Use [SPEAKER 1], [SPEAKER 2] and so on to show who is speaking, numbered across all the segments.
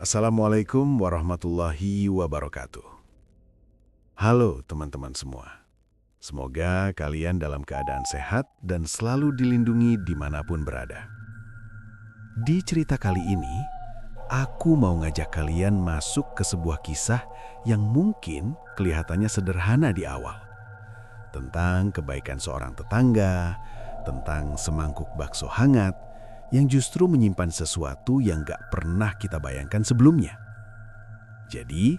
[SPEAKER 1] Assalamualaikum warahmatullahi wabarakatuh. Halo teman-teman semua. Semoga kalian dalam keadaan sehat dan selalu dilindungi dimanapun berada. Di cerita kali ini, aku mau ngajak kalian masuk ke sebuah kisah yang mungkin kelihatannya sederhana di awal. Tentang kebaikan seorang tetangga, tentang semangkuk bakso hangat, yang justru menyimpan sesuatu yang gak pernah kita bayangkan sebelumnya. Jadi,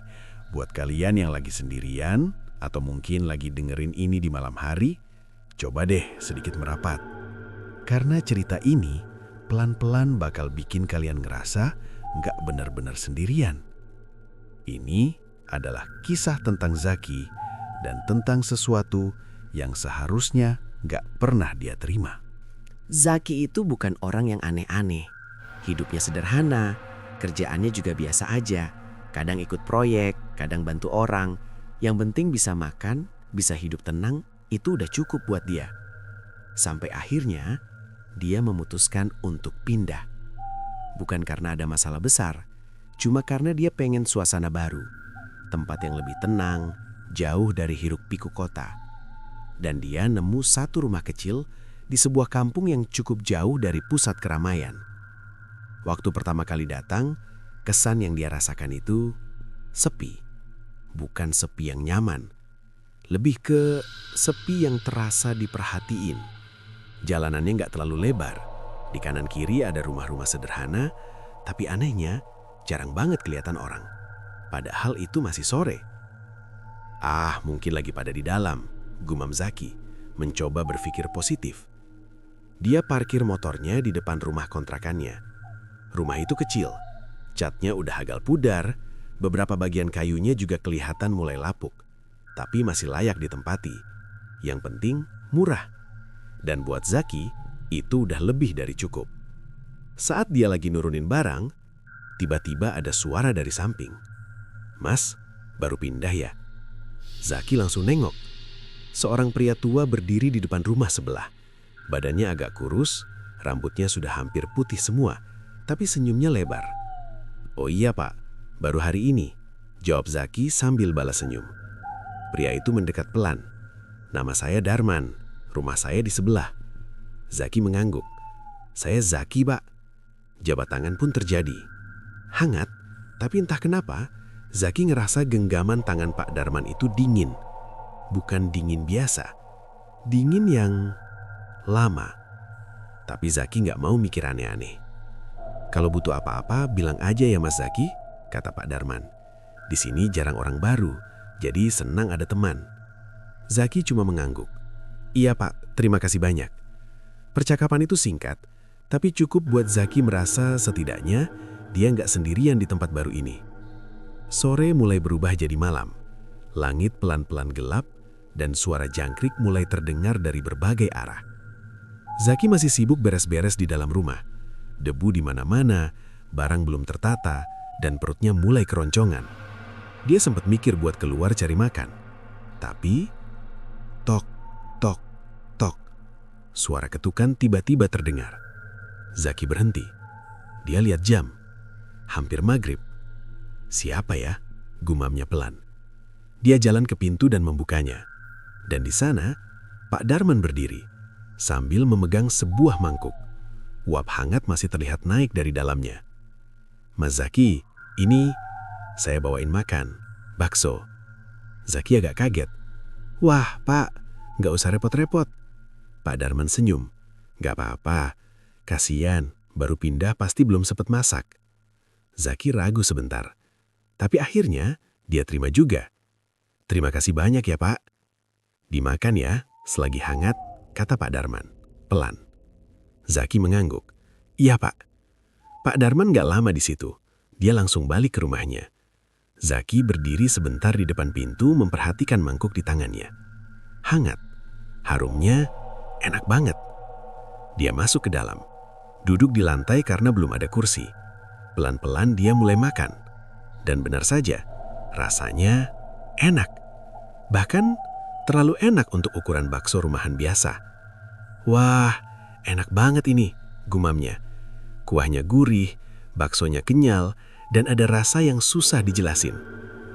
[SPEAKER 1] buat kalian yang lagi sendirian, atau mungkin lagi dengerin ini di malam hari, coba deh sedikit merapat. Karena cerita ini pelan-pelan bakal bikin kalian ngerasa gak benar-benar sendirian. Ini adalah kisah tentang Zaki dan tentang sesuatu yang seharusnya gak pernah dia terima.
[SPEAKER 2] Zaki itu bukan orang yang aneh-aneh. Hidupnya sederhana, kerjaannya juga biasa aja. Kadang ikut proyek, kadang bantu orang. Yang penting bisa makan, bisa hidup tenang, itu udah cukup buat dia. Sampai akhirnya, dia memutuskan untuk pindah. Bukan karena ada masalah besar, cuma karena dia pengen suasana baru. Tempat yang lebih tenang, jauh dari hiruk-pikuk kota. Dan dia nemu satu rumah kecil di sebuah kampung yang cukup jauh dari pusat keramaian. Waktu pertama kali datang, kesan yang dia rasakan itu sepi. Bukan sepi yang nyaman, lebih ke sepi yang terasa diperhatiin. Jalanannya nggak terlalu lebar. Di kanan kiri ada rumah-rumah sederhana, tapi anehnya jarang banget kelihatan orang. Padahal itu masih sore. Mungkin lagi pada di dalam, gumam Zaki, mencoba berpikir positif. Dia parkir motornya di depan rumah kontrakannya. Rumah itu kecil, catnya udah agak pudar, beberapa bagian kayunya juga kelihatan mulai lapuk, tapi masih layak ditempati. Yang penting murah. Dan buat Zaki, itu udah lebih dari cukup. Saat dia lagi nurunin barang, tiba-tiba ada suara dari samping. "Mas, baru pindah ya?" Zaki langsung nengok. Seorang pria tua berdiri di depan rumah sebelah. Badannya agak kurus, rambutnya sudah hampir putih semua, tapi senyumnya lebar. "Oh iya pak, baru hari ini," jawab Zaki sambil balas senyum. Pria itu mendekat pelan. "Nama saya Darman, rumah saya di sebelah." Zaki mengangguk. "Saya Zaki pak." Jabat tangan pun terjadi. Hangat, tapi entah kenapa, Zaki ngerasa genggaman tangan Pak Darman itu dingin. Bukan dingin biasa, dingin yang lama. Tapi Zaki nggak mau mikir aneh-aneh. "Kalau butuh apa-apa, bilang aja ya Mas Zaki," kata Pak Darman. "Di sini jarang orang baru, jadi senang ada teman." Zaki cuma mengangguk. "Iya Pak, terima kasih banyak." Percakapan itu singkat, tapi cukup buat Zaki merasa setidaknya dia nggak sendirian di tempat baru ini. Sore mulai berubah jadi malam. Langit pelan-pelan gelap, dan suara jangkrik mulai terdengar dari berbagai arah. Zaki masih sibuk beres-beres di dalam rumah. Debu di mana-mana, barang belum tertata, dan perutnya mulai keroncongan. Dia sempat mikir buat keluar cari makan. Tapi, tok, tok, tok. Suara ketukan tiba-tiba terdengar. Zaki berhenti. Dia lihat jam. Hampir maghrib. "Siapa ya?" gumamnya pelan. Dia jalan ke pintu dan membukanya. Dan di sana, Pak Darman berdiri sambil memegang sebuah mangkuk. Uap hangat masih terlihat naik dari dalamnya. "Mas Zaki, ini saya bawain makan, bakso." Zaki agak kaget. "Wah, Pak, nggak usah repot-repot." Pak Darman senyum. "Nggak apa-apa, kasihan, baru pindah pasti belum sempat masak." Zaki ragu sebentar, tapi akhirnya dia terima juga. "Terima kasih banyak ya, Pak." "Dimakan ya, selagi hangat," kata Pak Darman, pelan. Zaki mengangguk. "Iya Pak." Pak Darman gak lama di situ. Dia langsung balik ke rumahnya. Zaki berdiri sebentar di depan pintu memperhatikan mangkuk di tangannya. Hangat. Harumnya enak banget. Dia masuk ke dalam. Duduk di lantai karena belum ada kursi. Pelan-pelan dia mulai makan. Dan benar saja, rasanya enak. Bahkan terlalu enak untuk ukuran bakso rumahan biasa. "Wah, enak banget ini," gumamnya. Kuahnya gurih, baksonya kenyal,
[SPEAKER 3] dan ada rasa yang susah dijelasin.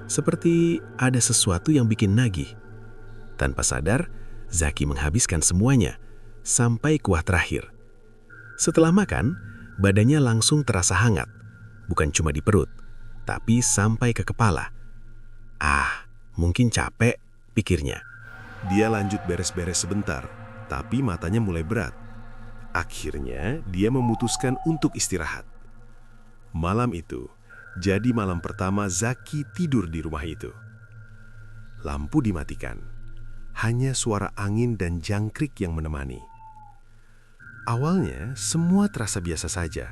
[SPEAKER 3] Seperti ada sesuatu yang bikin nagih. Tanpa sadar, Zaki menghabiskan semuanya, sampai kuah terakhir. Setelah makan, badannya langsung terasa hangat. Bukan cuma di perut, tapi sampai ke kepala. Mungkin capek, pikirnya.
[SPEAKER 1] Dia lanjut beres-beres sebentar, tapi matanya mulai berat. Akhirnya, dia memutuskan untuk istirahat. Malam itu, jadi malam pertama Zaki tidur di rumah itu. Lampu dimatikan, hanya suara angin dan jangkrik yang menemani. Awalnya, semua terasa biasa saja.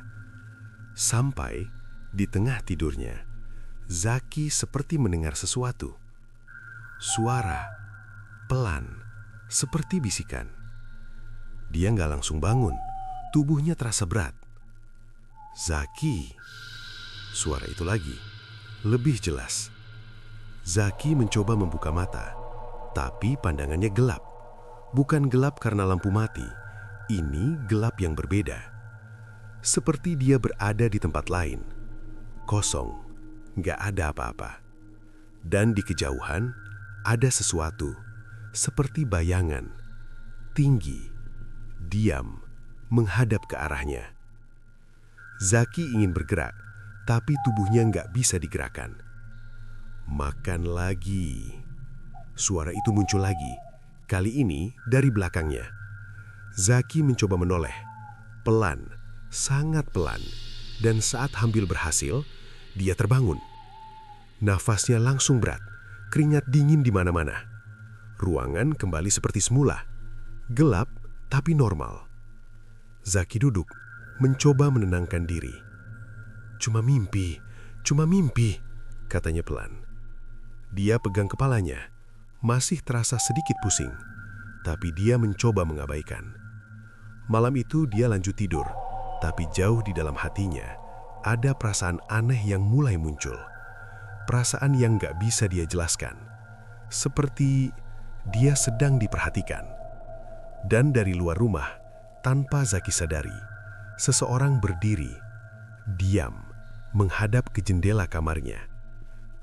[SPEAKER 1] Sampai di tengah tidurnya, Zaki seperti mendengar sesuatu. Suara pelan, seperti bisikan. Dia nggak langsung bangun, tubuhnya terasa berat. Zaki, suara itu lagi, lebih jelas. Zaki mencoba membuka mata, tapi pandangannya gelap. Bukan gelap karena lampu mati, ini gelap yang berbeda. Seperti dia berada di tempat lain, kosong, nggak ada apa-apa. Dan di kejauhan, ada sesuatu, seperti bayangan, tinggi, diam, menghadap ke arahnya. Zaki ingin bergerak, tapi tubuhnya nggak bisa digerakkan. Makan lagi. Suara itu muncul lagi, kali ini dari belakangnya. Zaki mencoba menoleh, pelan, sangat pelan, dan saat hampir berhasil, dia terbangun. Nafasnya langsung berat, keringat dingin di mana-mana. Ruangan kembali seperti semula, gelap tapi normal. Zaki duduk, mencoba menenangkan diri. Cuma mimpi, katanya pelan. Dia pegang kepalanya, masih terasa sedikit pusing, tapi dia mencoba mengabaikan. Malam itu dia lanjut tidur, tapi jauh di dalam hatinya, ada perasaan aneh yang mulai muncul. Perasaan yang gak bisa dia jelaskan. Seperti dia sedang diperhatikan. Dan dari luar rumah, tanpa Zaki sadari, seseorang berdiri, diam, menghadap ke jendela kamarnya,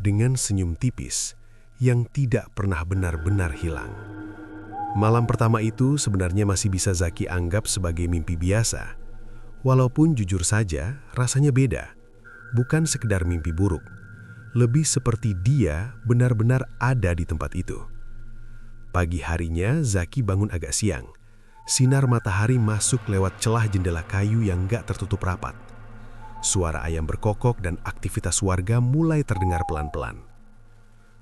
[SPEAKER 1] dengan senyum tipis yang tidak pernah benar-benar hilang. Malam pertama itu sebenarnya masih bisa Zaki anggap sebagai mimpi biasa. Walaupun jujur saja, rasanya beda. Bukan sekedar mimpi buruk. Lebih seperti dia benar-benar ada di tempat itu. Pagi harinya, Zaki bangun agak siang. Sinar matahari masuk lewat celah jendela kayu yang gak tertutup rapat. Suara ayam berkokok dan aktivitas warga mulai terdengar pelan-pelan.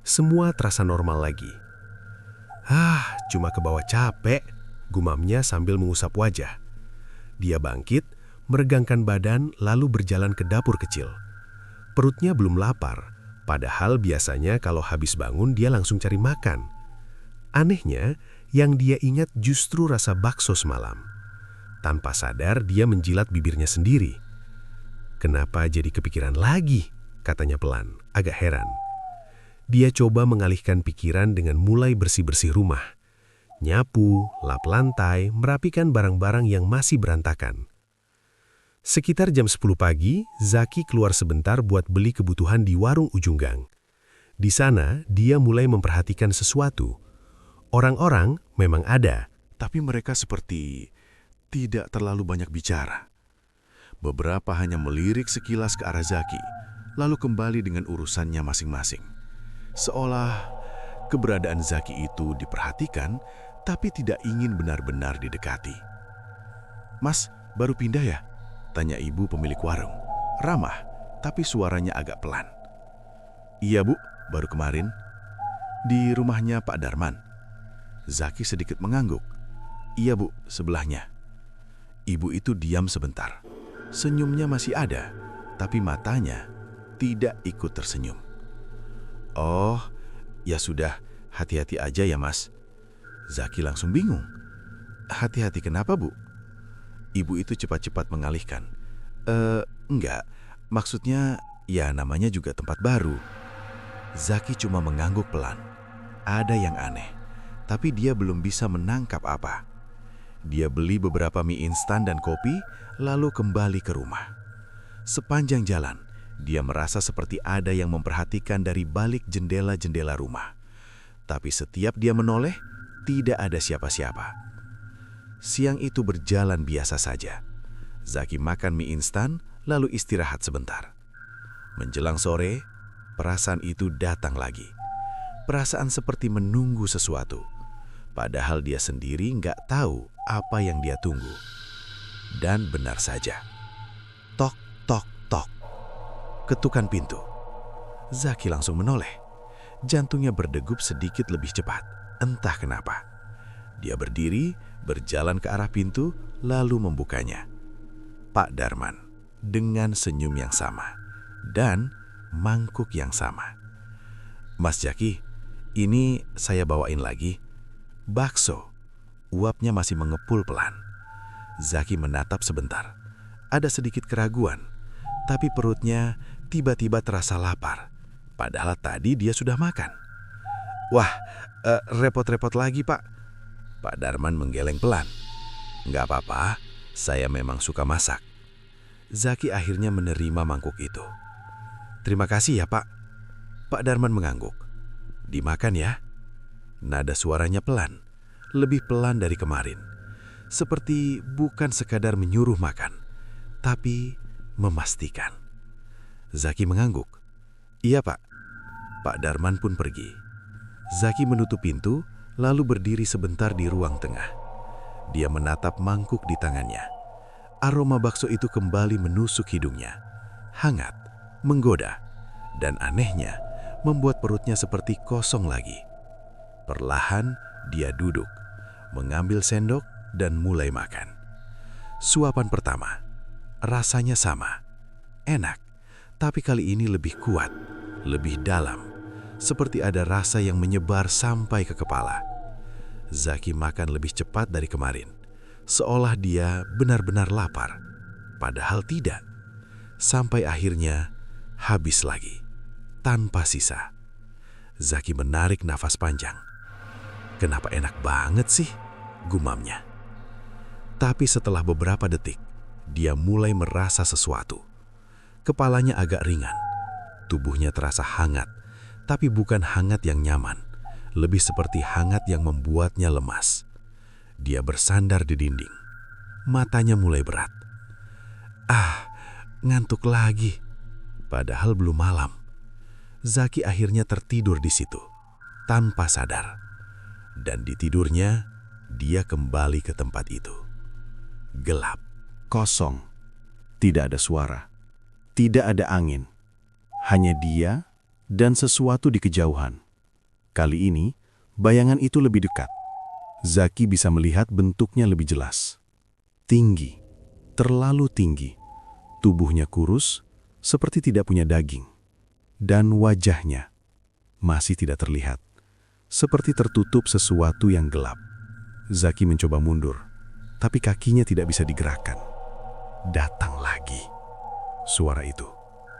[SPEAKER 1] Semua terasa normal lagi. Cuma kebawa capek, gumamnya sambil mengusap wajah. Dia bangkit, meregangkan badan lalu berjalan ke dapur kecil. Perutnya belum lapar, padahal biasanya kalau habis bangun dia langsung cari makan. Anehnya, yang dia ingat justru rasa bakso semalam. Tanpa sadar dia menjilat bibirnya sendiri. Kenapa jadi kepikiran lagi? Katanya pelan, agak heran. Dia coba mengalihkan pikiran dengan mulai bersih-bersih rumah. Nyapu, lap lantai, merapikan barang-barang yang masih berantakan. Sekitar jam 10 pagi, Zaki keluar sebentar buat beli kebutuhan di warung ujung gang. Di sana, dia mulai memperhatikan sesuatu. Orang-orang memang ada, tapi mereka seperti tidak terlalu banyak bicara. Beberapa hanya melirik sekilas ke arah Zaki, lalu kembali dengan urusannya masing-masing. Seolah keberadaan Zaki itu diperhatikan, tapi tidak ingin benar-benar didekati. "Mas, baru pindah ya?" tanya ibu pemilik warung. Ramah, tapi suaranya agak pelan. "Iya bu, baru kemarin. Di rumahnya Pak Darman." Zaki sedikit mengangguk. "Iya bu, sebelahnya." Ibu itu diam sebentar. Senyumnya masih ada, tapi matanya tidak ikut tersenyum. "Oh, ya sudah, hati-hati aja ya mas." Zaki langsung bingung. "Hati-hati kenapa bu?" Ibu itu cepat-cepat mengalihkan. Enggak, maksudnya ya namanya juga tempat baru." Zaki cuma mengangguk pelan. Ada yang aneh, tapi dia belum bisa menangkap apa. Dia beli beberapa mie instan dan kopi, lalu kembali ke rumah. Sepanjang jalan, Dia merasa seperti ada yang memperhatikan dari balik jendela-jendela rumah. Tapi setiap dia menoleh, tidak ada siapa-siapa. Siang itu berjalan biasa saja. Zaki makan mie instan, lalu istirahat sebentar. Menjelang sore, perasaan itu datang lagi. Perasaan seperti menunggu sesuatu. Padahal dia sendiri nggak tahu apa yang dia tunggu. Dan benar saja. Tok, tok, tok. Ketukan pintu. Zaki langsung menoleh. Jantungnya berdegup sedikit lebih cepat. Entah kenapa. Dia berdiri, berjalan ke arah pintu, lalu membukanya. Pak Darman, dengan senyum yang sama. Dan mangkuk yang sama. Mas Jaki, ini saya bawain lagi. Bakso. Uapnya masih mengepul pelan. Zaki menatap sebentar. Ada sedikit keraguan. Tapi perutnya tiba-tiba terasa lapar. Padahal tadi dia sudah makan. Wah, repot-repot lagi, Pak. Pak Darman menggeleng pelan. Nggak apa-apa, saya memang suka masak. Zaki akhirnya menerima mangkuk itu. Terima kasih ya, Pak. Pak Darman mengangguk. Dimakan ya. Nada suaranya pelan, lebih pelan dari kemarin. Seperti bukan sekadar menyuruh makan, tapi memastikan. Zaki mengangguk. Iya, Pak. Pak Darman pun pergi. Zaki menutup pintu, lalu berdiri sebentar di ruang tengah. Dia menatap mangkuk di tangannya. Aroma bakso itu kembali menusuk hidungnya. Hangat, menggoda, dan anehnya membuat perutnya seperti kosong lagi. Perlahan dia duduk, mengambil sendok dan mulai makan. Suapan pertama, rasanya sama, enak, tapi kali ini lebih kuat, lebih dalam, seperti ada rasa yang menyebar sampai ke kepala. Zaki makan lebih cepat dari kemarin, seolah dia benar-benar lapar, padahal tidak. Sampai akhirnya habis lagi, tanpa sisa. Zaki menarik nafas panjang. Kenapa enak banget sih, gumamnya. Tapi setelah beberapa detik, dia mulai merasa sesuatu. Kepalanya agak ringan, tubuhnya terasa hangat, tapi bukan hangat yang nyaman, lebih seperti hangat yang membuatnya lemas. Dia bersandar di dinding, matanya mulai berat. Ngantuk lagi. Padahal belum malam. Zaki akhirnya tertidur di situ, tanpa sadar. Dan di tidurnya, dia kembali ke tempat itu. Gelap.
[SPEAKER 4] Kosong. Tidak ada suara. Tidak ada angin. Hanya dia dan sesuatu di kejauhan. Kali ini, bayangan itu lebih dekat. Zaki bisa melihat bentuknya lebih jelas. Tinggi. Terlalu tinggi. Tubuhnya kurus, seperti tidak punya daging. Dan wajahnya masih tidak terlihat. Seperti tertutup sesuatu yang gelap. Zaki mencoba mundur, tapi kakinya tidak bisa digerakkan. Datang lagi. Suara itu.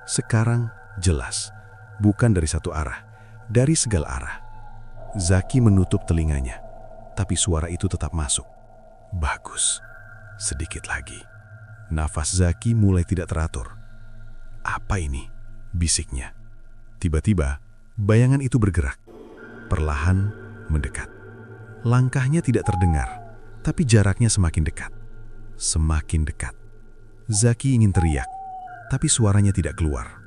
[SPEAKER 4] Sekarang jelas. Bukan dari satu arah, dari segala arah. Zaki menutup telinganya, tapi suara itu tetap masuk. Bagus. Sedikit lagi. Nafas Zaki mulai tidak teratur. Apa ini? Bisiknya. Tiba-tiba, bayangan itu bergerak. Perlahan mendekat. Langkahnya tidak terdengar, tapi jaraknya semakin dekat. Semakin dekat. Zaki ingin teriak, tapi suaranya tidak keluar.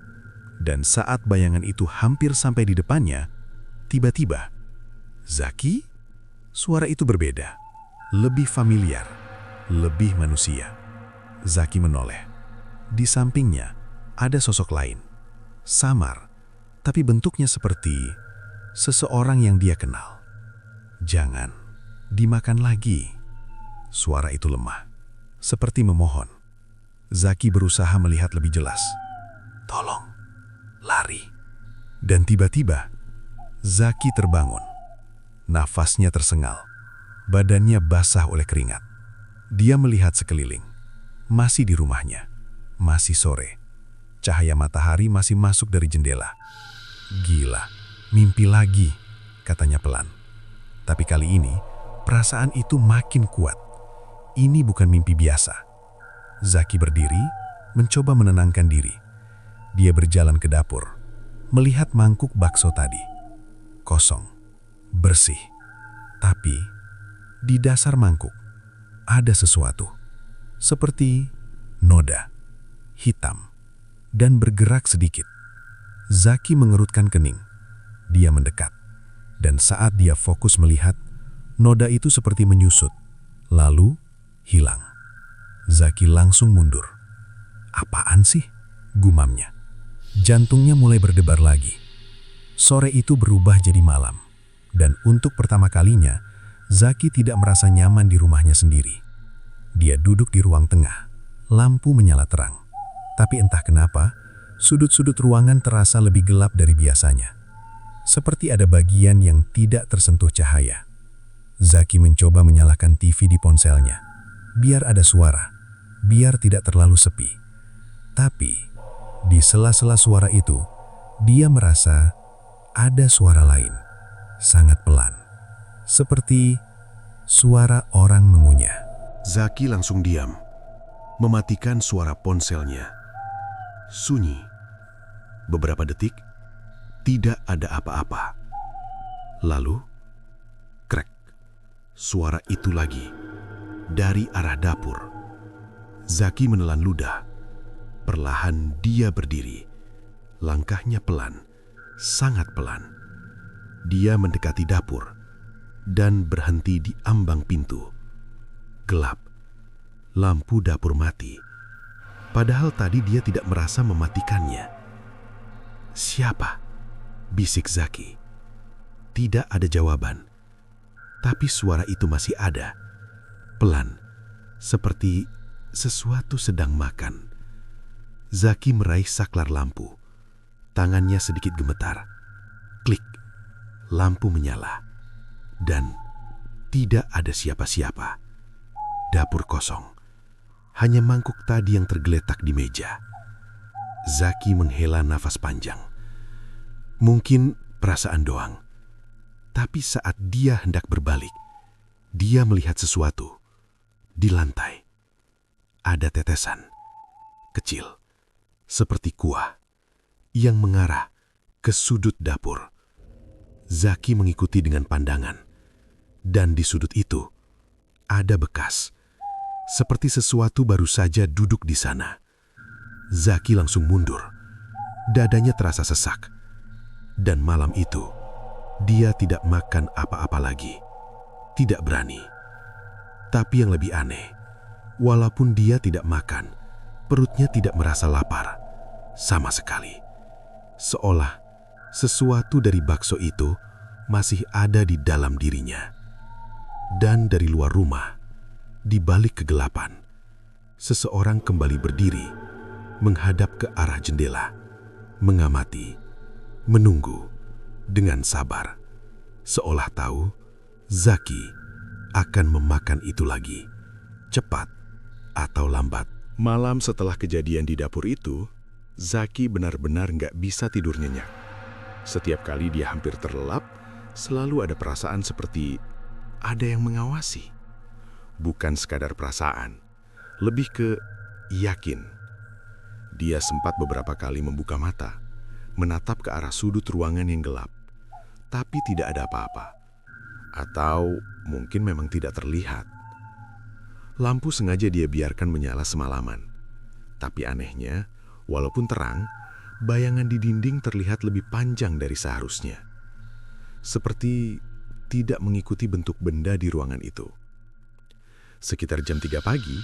[SPEAKER 4] Dan saat bayangan itu hampir sampai di depannya, tiba-tiba, Zaki? Suara itu berbeda. Lebih familiar, lebih manusia. Zaki menoleh. Di sampingnya, ada sosok lain. Samar, tapi bentuknya seperti seseorang yang dia kenal. Jangan, dimakan lagi. Suara itu lemah, seperti memohon. Zaki berusaha melihat lebih jelas. Tolong, lari. Dan tiba-tiba, Zaki terbangun. Nafasnya tersengal. Badannya basah oleh keringat. Dia melihat sekeliling. Masih di rumahnya. Masih sore. Cahaya matahari masih masuk dari jendela. Gila. Mimpi lagi, katanya pelan. Tapi kali ini, perasaan itu makin kuat. Ini bukan mimpi biasa. Zaki berdiri, mencoba menenangkan diri. Dia berjalan ke dapur, melihat mangkuk bakso tadi. Kosong, bersih. Tapi di dasar mangkuk ada sesuatu. Seperti noda, hitam, dan bergerak sedikit. Zaki mengerutkan kening. Dia mendekat. Dan saat dia fokus melihat, noda itu seperti menyusut, lalu hilang. Zaki langsung mundur. Apaan sih? Gumamnya. Jantungnya mulai berdebar lagi. Sore itu berubah jadi malam. Dan untuk pertama kalinya, Zaki tidak merasa nyaman di rumahnya sendiri. Dia duduk di ruang tengah. Lampu menyala terang. Tapi entah kenapa, sudut-sudut ruangan terasa lebih gelap dari biasanya. Seperti ada bagian yang tidak tersentuh cahaya. Zaki mencoba menyalakan TV di ponselnya. Biar ada suara, biar tidak terlalu sepi. Tapi, di sela-sela suara itu, dia merasa ada suara lain, sangat pelan. Seperti suara orang mengunyah.
[SPEAKER 1] Zaki langsung diam, mematikan suara ponselnya. Sunyi. Beberapa detik, tidak ada apa-apa. Lalu, krek. Suara itu lagi, dari arah dapur. Zaki menelan ludah. Perlahan dia berdiri. Langkahnya pelan, sangat pelan. Dia mendekati dapur dan berhenti di ambang pintu. Gelap. Lampu dapur mati. Padahal tadi dia tidak merasa mematikannya. Siapa? Bisik Zaki. Tidak ada jawaban. Tapi suara itu masih ada. Pelan. Seperti sesuatu sedang makan. Zaki meraih saklar lampu. Tangannya sedikit gemetar. Klik. Lampu menyala. Dan tidak ada siapa-siapa. Dapur kosong. Hanya mangkuk tadi yang tergeletak di meja. Zaki menghela nafas panjang. Mungkin perasaan doang. Tapi saat dia hendak berbalik, dia melihat sesuatu. Di lantai, ada tetesan kecil, seperti kuah, yang mengarah ke sudut dapur. Zaki mengikuti dengan pandangan. Dan di sudut itu, ada bekas. Seperti sesuatu baru saja duduk di sana. Zaki langsung mundur. Dadanya terasa sesak. Dan malam itu, dia tidak makan apa-apa lagi. Tidak berani. Tapi yang lebih aneh, walaupun dia tidak makan, perutnya tidak merasa lapar. Sama sekali. Seolah sesuatu dari bakso itu masih ada di dalam dirinya. Dan dari luar rumah, di balik kegelapan, seseorang kembali berdiri, menghadap ke arah jendela, mengamati, menunggu dengan sabar, seolah tahu Zaki akan memakan itu lagi, cepat atau lambat. Malam setelah kejadian di dapur itu, Zaki benar-benar nggak bisa tidur nyenyak. Setiap kali dia hampir terlelap, selalu ada perasaan seperti ada yang mengawasi. Bukan sekadar perasaan, lebih ke yakin. Dia sempat beberapa kali membuka mata, menatap ke arah sudut ruangan yang gelap, tapi tidak ada apa-apa. Atau mungkin memang tidak terlihat. Lampu sengaja dia biarkan menyala semalaman. Tapi anehnya, walaupun terang, bayangan di dinding terlihat lebih panjang dari seharusnya. Seperti tidak mengikuti bentuk benda di ruangan itu. Sekitar jam 3 pagi,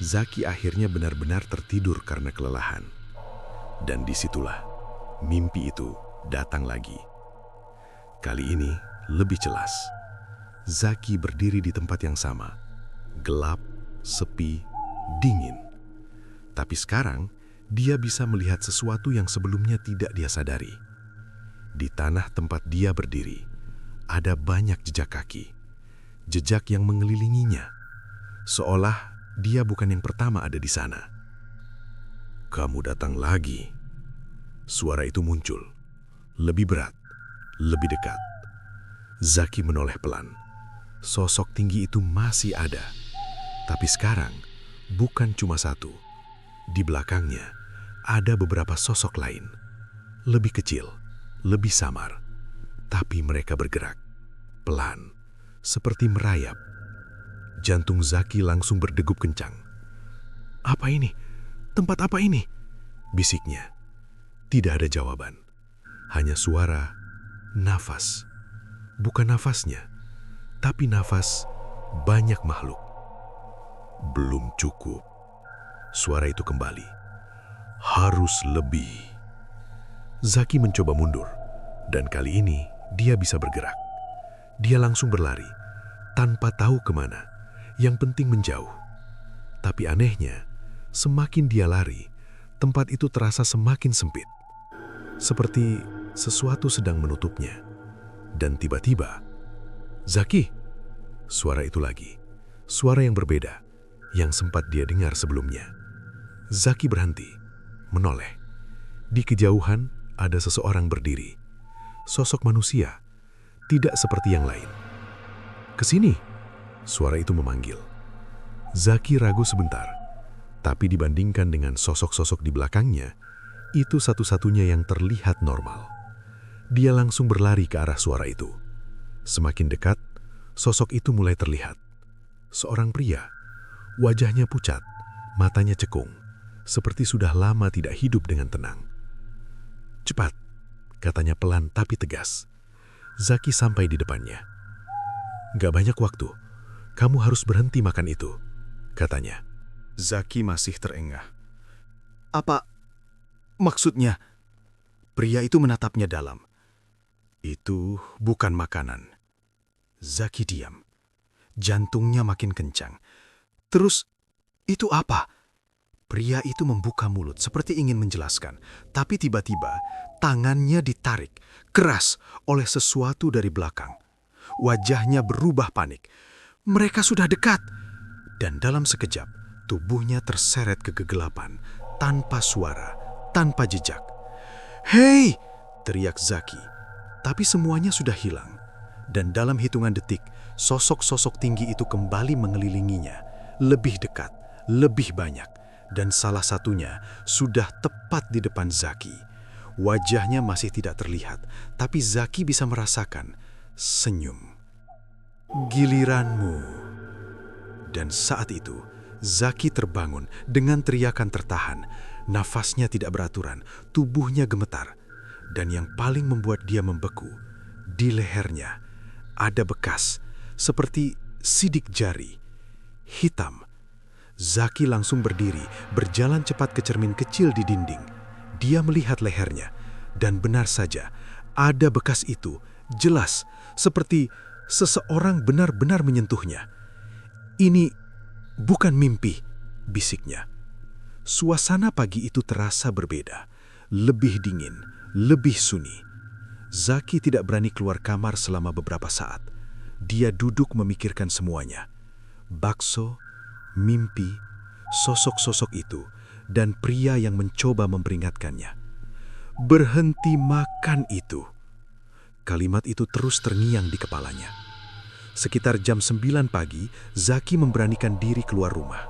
[SPEAKER 1] Zaki akhirnya benar-benar tertidur karena kelelahan. Dan disitulah mimpi itu datang lagi. Kali ini lebih jelas. Zaki berdiri di tempat yang sama. Gelap, sepi, dingin. Tapi sekarang, dia bisa melihat sesuatu yang sebelumnya tidak dia sadari. Di tanah tempat dia berdiri, ada banyak jejak kaki. Jejak yang mengelilinginya. Seolah dia bukan yang pertama ada di sana. "Kamu datang lagi." Suara itu muncul. Lebih berat, lebih dekat. Zaki menoleh pelan. Sosok tinggi itu masih ada. Tapi sekarang, bukan cuma satu. Di belakangnya,
[SPEAKER 3] ada beberapa sosok lain. Lebih kecil, lebih samar. Tapi mereka bergerak. Pelan, seperti merayap. Jantung Zaki langsung berdegup kencang. "Apa ini? Tempat apa ini?" bisiknya. Tidak ada jawaban. Hanya suara, nafas. Bukan nafasnya, tapi nafas banyak makhluk. Belum cukup. Suara itu kembali. Harus lebih. Zaki mencoba mundur, dan kali ini dia bisa bergerak. Dia langsung berlari, tanpa tahu kemana. Yang penting menjauh. Tapi anehnya, semakin dia lari, tempat itu terasa semakin sempit. Seperti sesuatu sedang menutupnya. Dan tiba-tiba, "Zaki!" Suara itu lagi. Suara yang berbeda, yang sempat dia dengar sebelumnya. Zaki berhenti, menoleh. Di kejauhan ada seseorang berdiri. Sosok manusia, tidak seperti yang lain. "Kesini!" Suara itu memanggil. Zaki ragu sebentar, tapi dibandingkan dengan sosok-sosok di belakangnya, itu satu-satunya yang terlihat normal. Dia langsung berlari ke arah suara itu. Semakin dekat, sosok itu mulai terlihat. Seorang pria, wajahnya pucat, matanya cekung, seperti sudah lama tidak hidup dengan tenang. "Cepat," katanya pelan tapi tegas. Zaki sampai di depannya. "Gak banyak waktu. Kamu harus berhenti makan itu," katanya.
[SPEAKER 1] Zaki masih terengah. "Apa maksudnya?" Pria itu menatapnya dalam. "Itu bukan makanan." Zaki diam. Jantungnya makin kencang. "Terus, itu apa?" Pria itu membuka mulut seperti ingin menjelaskan, tapi tiba-tiba tangannya ditarik keras oleh sesuatu dari belakang. Wajahnya berubah panik. Mereka sudah dekat. Dan dalam sekejap, tubuhnya terseret ke kegelapan, tanpa suara, tanpa jejak. "Hei!" teriak Zaki. Tapi semuanya sudah hilang. Dan dalam hitungan detik, sosok-sosok tinggi itu kembali mengelilinginya. Lebih dekat, lebih banyak. Dan salah satunya sudah tepat di depan Zaki. Wajahnya masih tidak terlihat, tapi Zaki bisa merasakan senyum. "Giliranmu." Dan saat itu, Zaki terbangun dengan teriakan tertahan. Nafasnya tidak beraturan, tubuhnya gemetar. Dan yang paling membuat dia membeku, di lehernya ada bekas, seperti sidik jari, hitam. Zaki langsung berdiri, berjalan cepat ke cermin kecil di dinding. Dia melihat lehernya, dan benar saja, ada bekas itu, jelas, seperti seseorang benar-benar menyentuhnya. "Ini bukan mimpi," bisiknya. Suasana pagi itu terasa berbeda, lebih dingin, lebih sunyi. Zaki tidak berani keluar kamar selama beberapa saat. Dia duduk memikirkan semuanya. Bakso, mimpi, sosok-sosok itu, dan pria yang mencoba memperingatkannya. "Berhenti makan itu." Kalimat itu terus terngiang di kepalanya. Sekitar jam 9 pagi, Zaki memberanikan diri keluar rumah.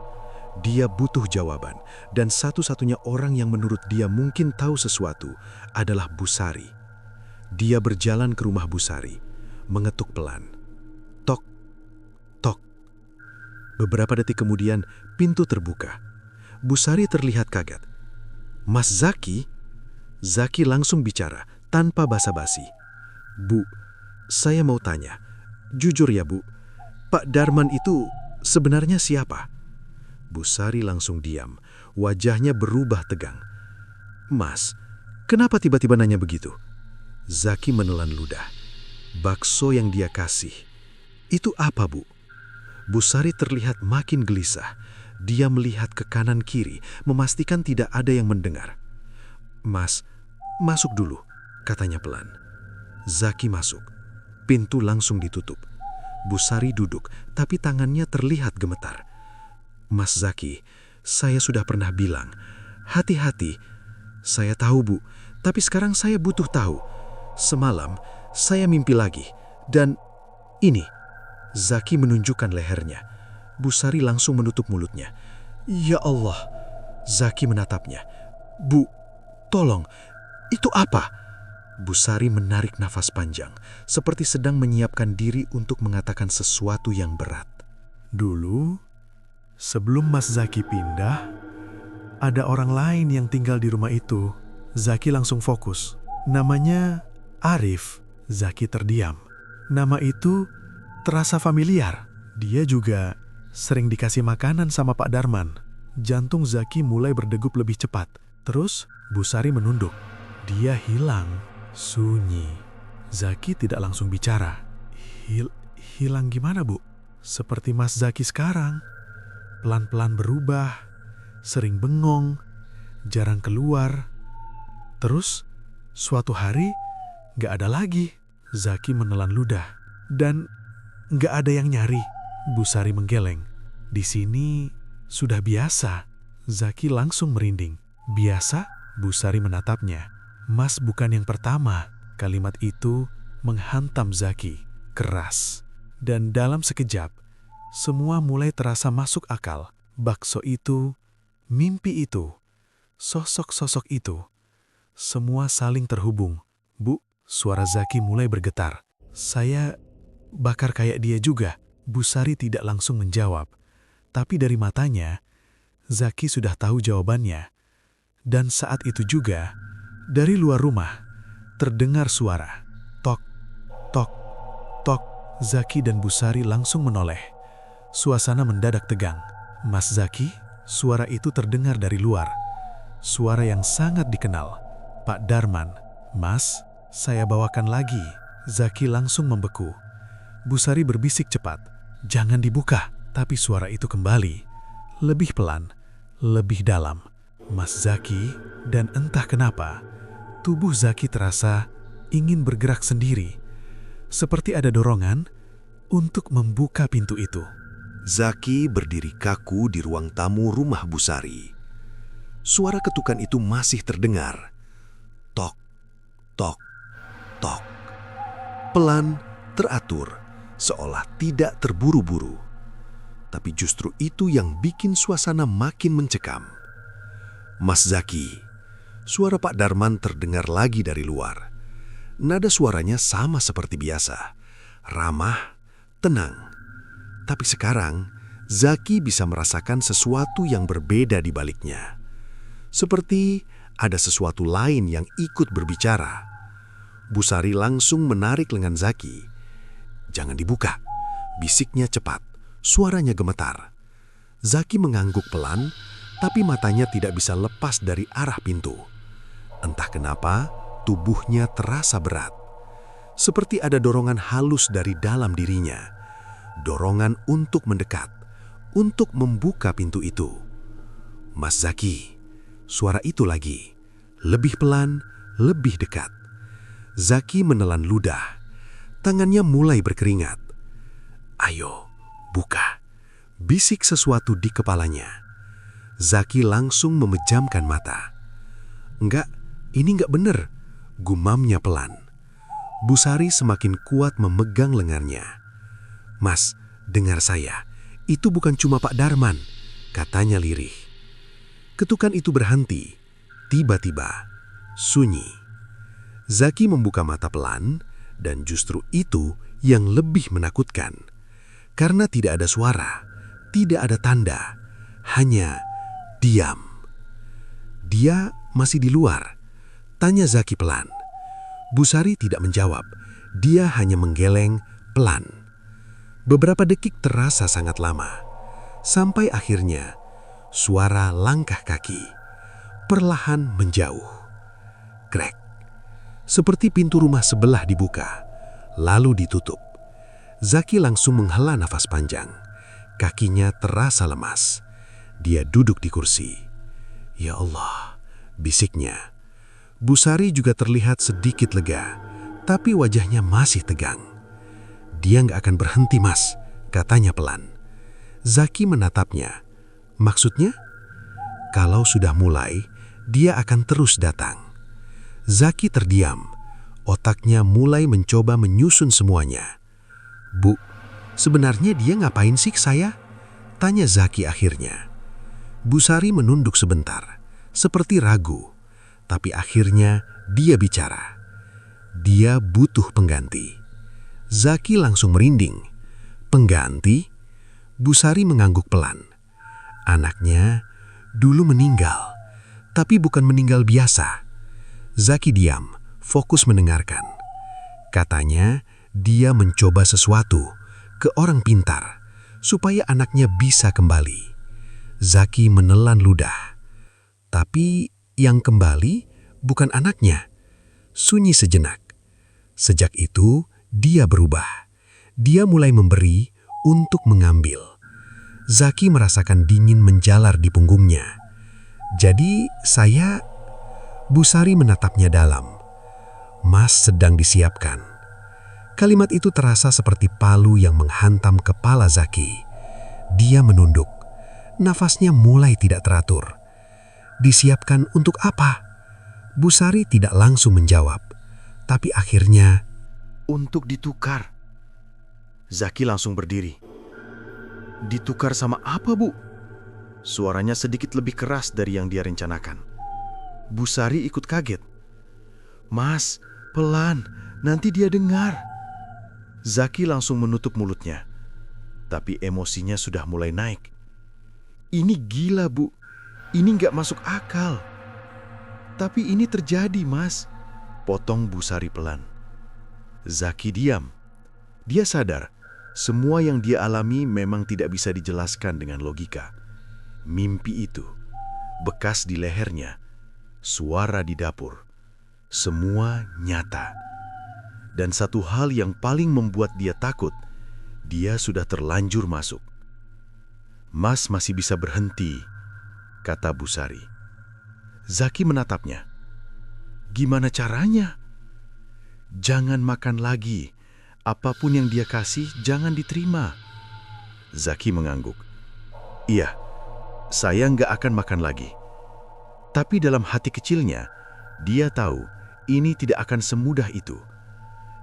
[SPEAKER 1] Dia butuh jawaban, dan satu-satunya orang yang menurut dia mungkin tahu sesuatu adalah Busari. Dia berjalan ke rumah Busari, mengetuk pelan. Tok, tok. Beberapa detik kemudian, pintu terbuka. Busari terlihat kaget. "Mas Zaki?" Zaki langsung bicara, tanpa basa-basi. "Bu, saya mau tanya. Jujur ya, Bu. Pak Darman itu sebenarnya siapa?" Busari langsung diam, wajahnya berubah tegang. "Mas, kenapa tiba-tiba nanya begitu?" Zaki menelan ludah. "Bakso yang dia kasih. Itu apa, Bu?" Busari terlihat makin gelisah. Dia melihat ke kanan kiri, memastikan tidak ada yang mendengar. "Mas, masuk dulu," katanya pelan. Zaki masuk. Pintu langsung ditutup. Busari duduk, tapi tangannya terlihat gemetar. "Mas Zaki, saya sudah pernah bilang, hati-hati." "Saya tahu, Bu, tapi sekarang saya butuh tahu. Semalam, saya mimpi lagi, dan ini." Zaki menunjukkan lehernya. Busari langsung menutup mulutnya. "Ya Allah." Zaki menatapnya.
[SPEAKER 5] Bu, tolong, itu apa? Bu Sari menarik nafas panjang, seperti sedang menyiapkan diri untuk mengatakan sesuatu yang berat.
[SPEAKER 6] Dulu, sebelum Mas Zaki pindah, ada orang lain yang tinggal di rumah itu. Zaki langsung fokus. Namanya Arif. Zaki terdiam. Nama itu terasa familiar. Dia juga sering dikasih makanan sama Pak Darman. Jantung Zaki mulai berdegup lebih cepat. Terus, Bu Sari menunduk. Dia hilang. Sunyi. Zaki tidak langsung bicara. Hilang gimana, Bu? Seperti Mas Zaki sekarang. Pelan-pelan berubah. Sering bengong. Jarang keluar. Terus, suatu hari, gak ada lagi. Zaki menelan ludah. Dan gak ada yang nyari. Bu Sari menggeleng. Di sini sudah biasa. Zaki langsung merinding. Biasa? Bu Sari menatapnya. Mas bukan yang pertama. Kalimat itu menghantam Zaki. Keras. Dan dalam sekejap, semua mulai terasa masuk akal. Bakso itu, mimpi itu, sosok-sosok itu. Semua saling terhubung. Bu, suara Zaki mulai bergetar. Saya bakar kayak dia juga. Bu Sari tidak langsung menjawab. Tapi dari matanya, Zaki sudah tahu jawabannya. Dan saat itu juga, dari luar rumah, terdengar suara. Tok, tok, tok. Zaki dan Bu Sari langsung menoleh. Suasana mendadak tegang. Mas Zaki, suara itu terdengar dari luar. Suara yang sangat dikenal. Pak Darman, Mas, saya bawakan lagi. Zaki langsung membeku. Bu Sari berbisik cepat. Jangan dibuka. Tapi suara itu kembali. Lebih pelan, lebih dalam. Mas Zaki, dan entah kenapa, tubuh Zaki terasa ingin bergerak sendiri. Seperti ada dorongan untuk membuka pintu itu.
[SPEAKER 7] Zaki berdiri kaku di ruang tamu rumah Bu Sari. Suara ketukan itu masih terdengar. Tok, tok, tok. Pelan, teratur, seolah tidak terburu-buru. Tapi justru itu yang bikin suasana makin mencekam. Mas Zaki, suara Pak Darman terdengar lagi dari luar. Nada suaranya sama seperti biasa, ramah, tenang. Tapi sekarang, Zaki bisa merasakan sesuatu yang berbeda di baliknya. Seperti ada sesuatu lain yang ikut berbicara. Bu Sari langsung menarik lengan Zaki. Jangan dibuka, bisiknya cepat, suaranya gemetar. Zaki mengangguk pelan, tapi matanya tidak bisa lepas dari arah pintu. Entah kenapa, tubuhnya terasa berat. Seperti ada dorongan halus dari dalam dirinya. Dorongan untuk mendekat, untuk membuka pintu itu. Mas Zaki, suara itu lagi. Lebih pelan, lebih dekat. Zaki menelan ludah. Tangannya mulai berkeringat. Ayo, buka. Bisik sesuatu di kepalanya. Zaki langsung memejamkan mata. Enggak, ini enggak benar, gumamnya pelan. Bu Sari semakin kuat memegang lengannya. Mas, dengar saya, itu bukan cuma Pak Darman, katanya lirih. Ketukan itu berhenti, tiba-tiba sunyi. Zaki membuka mata pelan, dan justru itu yang lebih menakutkan. Karena tidak ada suara, tidak ada tanda, hanya diam. Dia masih di luar, tanya Zaki pelan. Bu Sari tidak menjawab, dia hanya menggeleng pelan. Beberapa detik terasa sangat lama, sampai akhirnya suara langkah kaki perlahan menjauh. Krek, seperti pintu rumah sebelah dibuka, lalu ditutup. Zaki langsung menghela nafas panjang, kakinya terasa lemas. Dia duduk di kursi. Ya Allah, bisiknya. Bu Sari juga terlihat sedikit lega, tapi wajahnya masih tegang. Dia nggak akan berhenti, Mas, katanya pelan. Zaki menatapnya. Maksudnya? Kalau sudah mulai, dia akan terus datang. Zaki terdiam. Otaknya mulai mencoba menyusun semuanya. Bu, sebenarnya dia ngapain sih ke saya? Tanya Zaki akhirnya. Bu Sari menunduk sebentar, seperti ragu.
[SPEAKER 3] Tapi akhirnya dia bicara. Dia butuh pengganti. Zaki langsung merinding. Pengganti? Busari mengangguk pelan. Anaknya dulu meninggal, tapi bukan meninggal biasa. Zaki diam, fokus mendengarkan. Katanya dia mencoba sesuatu ke orang pintar supaya anaknya bisa kembali. Zaki menelan ludah. Tapi yang kembali bukan anaknya. Sunyi sejenak. Sejak itu, dia berubah. Dia mulai memberi untuk mengambil. Zaki merasakan dingin menjalar di punggungnya. Jadi, Busari menatapnya dalam. Mas sedang disiapkan. Kalimat itu terasa seperti palu yang menghantam kepala Zaki. Dia menunduk. Nafasnya mulai tidak teratur. Disiapkan untuk apa? Busari tidak langsung menjawab. Tapi akhirnya,
[SPEAKER 1] Untuk ditukar. Zaki langsung berdiri. Ditukar sama apa, Bu? Suaranya sedikit lebih keras dari yang dia rencanakan. Busari ikut kaget. Mas, pelan, nanti dia dengar. Zaki langsung menutup mulutnya. Tapi emosinya sudah mulai naik. Ini gila, Bu. Ini nggak masuk akal. Tapi ini terjadi, Mas. Potong Busari pelan. Zaki diam. Dia sadar, semua yang dia alami memang tidak bisa dijelaskan dengan logika. Mimpi itu, bekas di lehernya, suara di dapur, semua nyata. Dan satu hal yang paling membuat dia takut, dia sudah terlanjur masuk. Mas masih bisa berhenti, kata Busari. Zaki menatapnya. Gimana caranya? Jangan makan lagi. Apapun yang dia kasih, jangan diterima. Zaki mengangguk. Iya, saya nggak akan makan lagi. Tapi dalam hati kecilnya, dia tahu ini tidak akan semudah itu.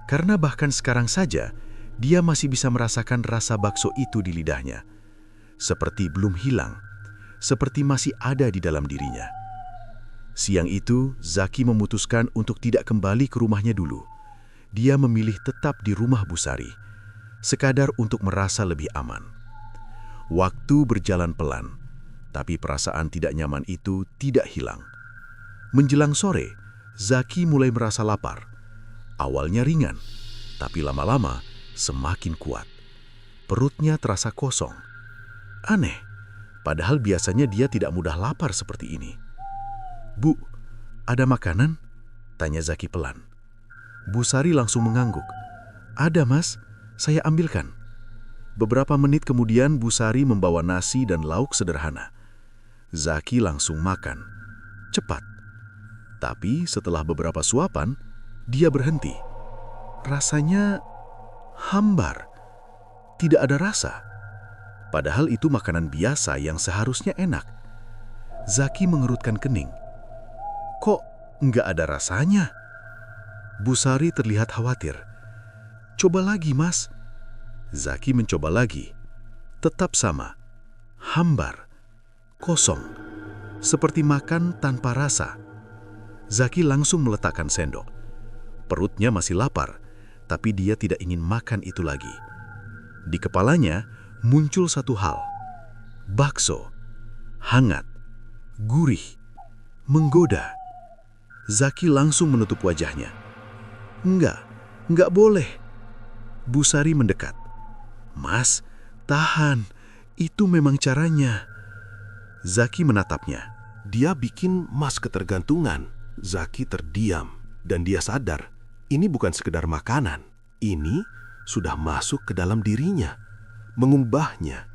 [SPEAKER 1] Karena bahkan sekarang saja, dia masih bisa merasakan rasa bakso itu di lidahnya. Seperti belum hilang, seperti masih ada di dalam dirinya. Siang itu, Zaki memutuskan untuk tidak kembali ke rumahnya dulu. Dia memilih tetap di rumah Busari, sekadar untuk merasa lebih aman. Waktu berjalan pelan, tapi perasaan tidak nyaman itu tidak hilang. Menjelang sore, Zaki mulai merasa lapar. Awalnya ringan, tapi lama-lama semakin kuat. Perutnya terasa kosong. Aneh, padahal biasanya dia tidak mudah lapar seperti ini. Bu, ada makanan? Tanya Zaki pelan. Busari langsung mengangguk. Ada, Mas, saya ambilkan. Beberapa menit kemudian Busari membawa nasi dan lauk sederhana. Zaki langsung makan. Cepat. Tapi setelah beberapa suapan, dia berhenti. Rasanya hambar. Tidak ada rasa. Padahal itu makanan biasa yang seharusnya enak. Zaki mengerutkan kening. Kok nggak ada rasanya? Busari terlihat khawatir. Coba lagi, Mas. Zaki mencoba lagi. Tetap sama. Hambar. Kosong. Seperti makan tanpa rasa. Zaki langsung meletakkan sendok. Perutnya masih lapar, tapi dia tidak ingin makan itu lagi. Di kepalanya muncul satu hal. Bakso. Hangat. Gurih. Menggoda. Zaki langsung menutup wajahnya. Enggak boleh. Busari mendekat. Mas, tahan. Itu memang caranya. Zaki menatapnya.
[SPEAKER 7] Dia bikin Mas ketergantungan. Zaki terdiam dan dia sadar ini bukan sekedar makanan. Ini sudah masuk ke dalam dirinya, mengubahnya.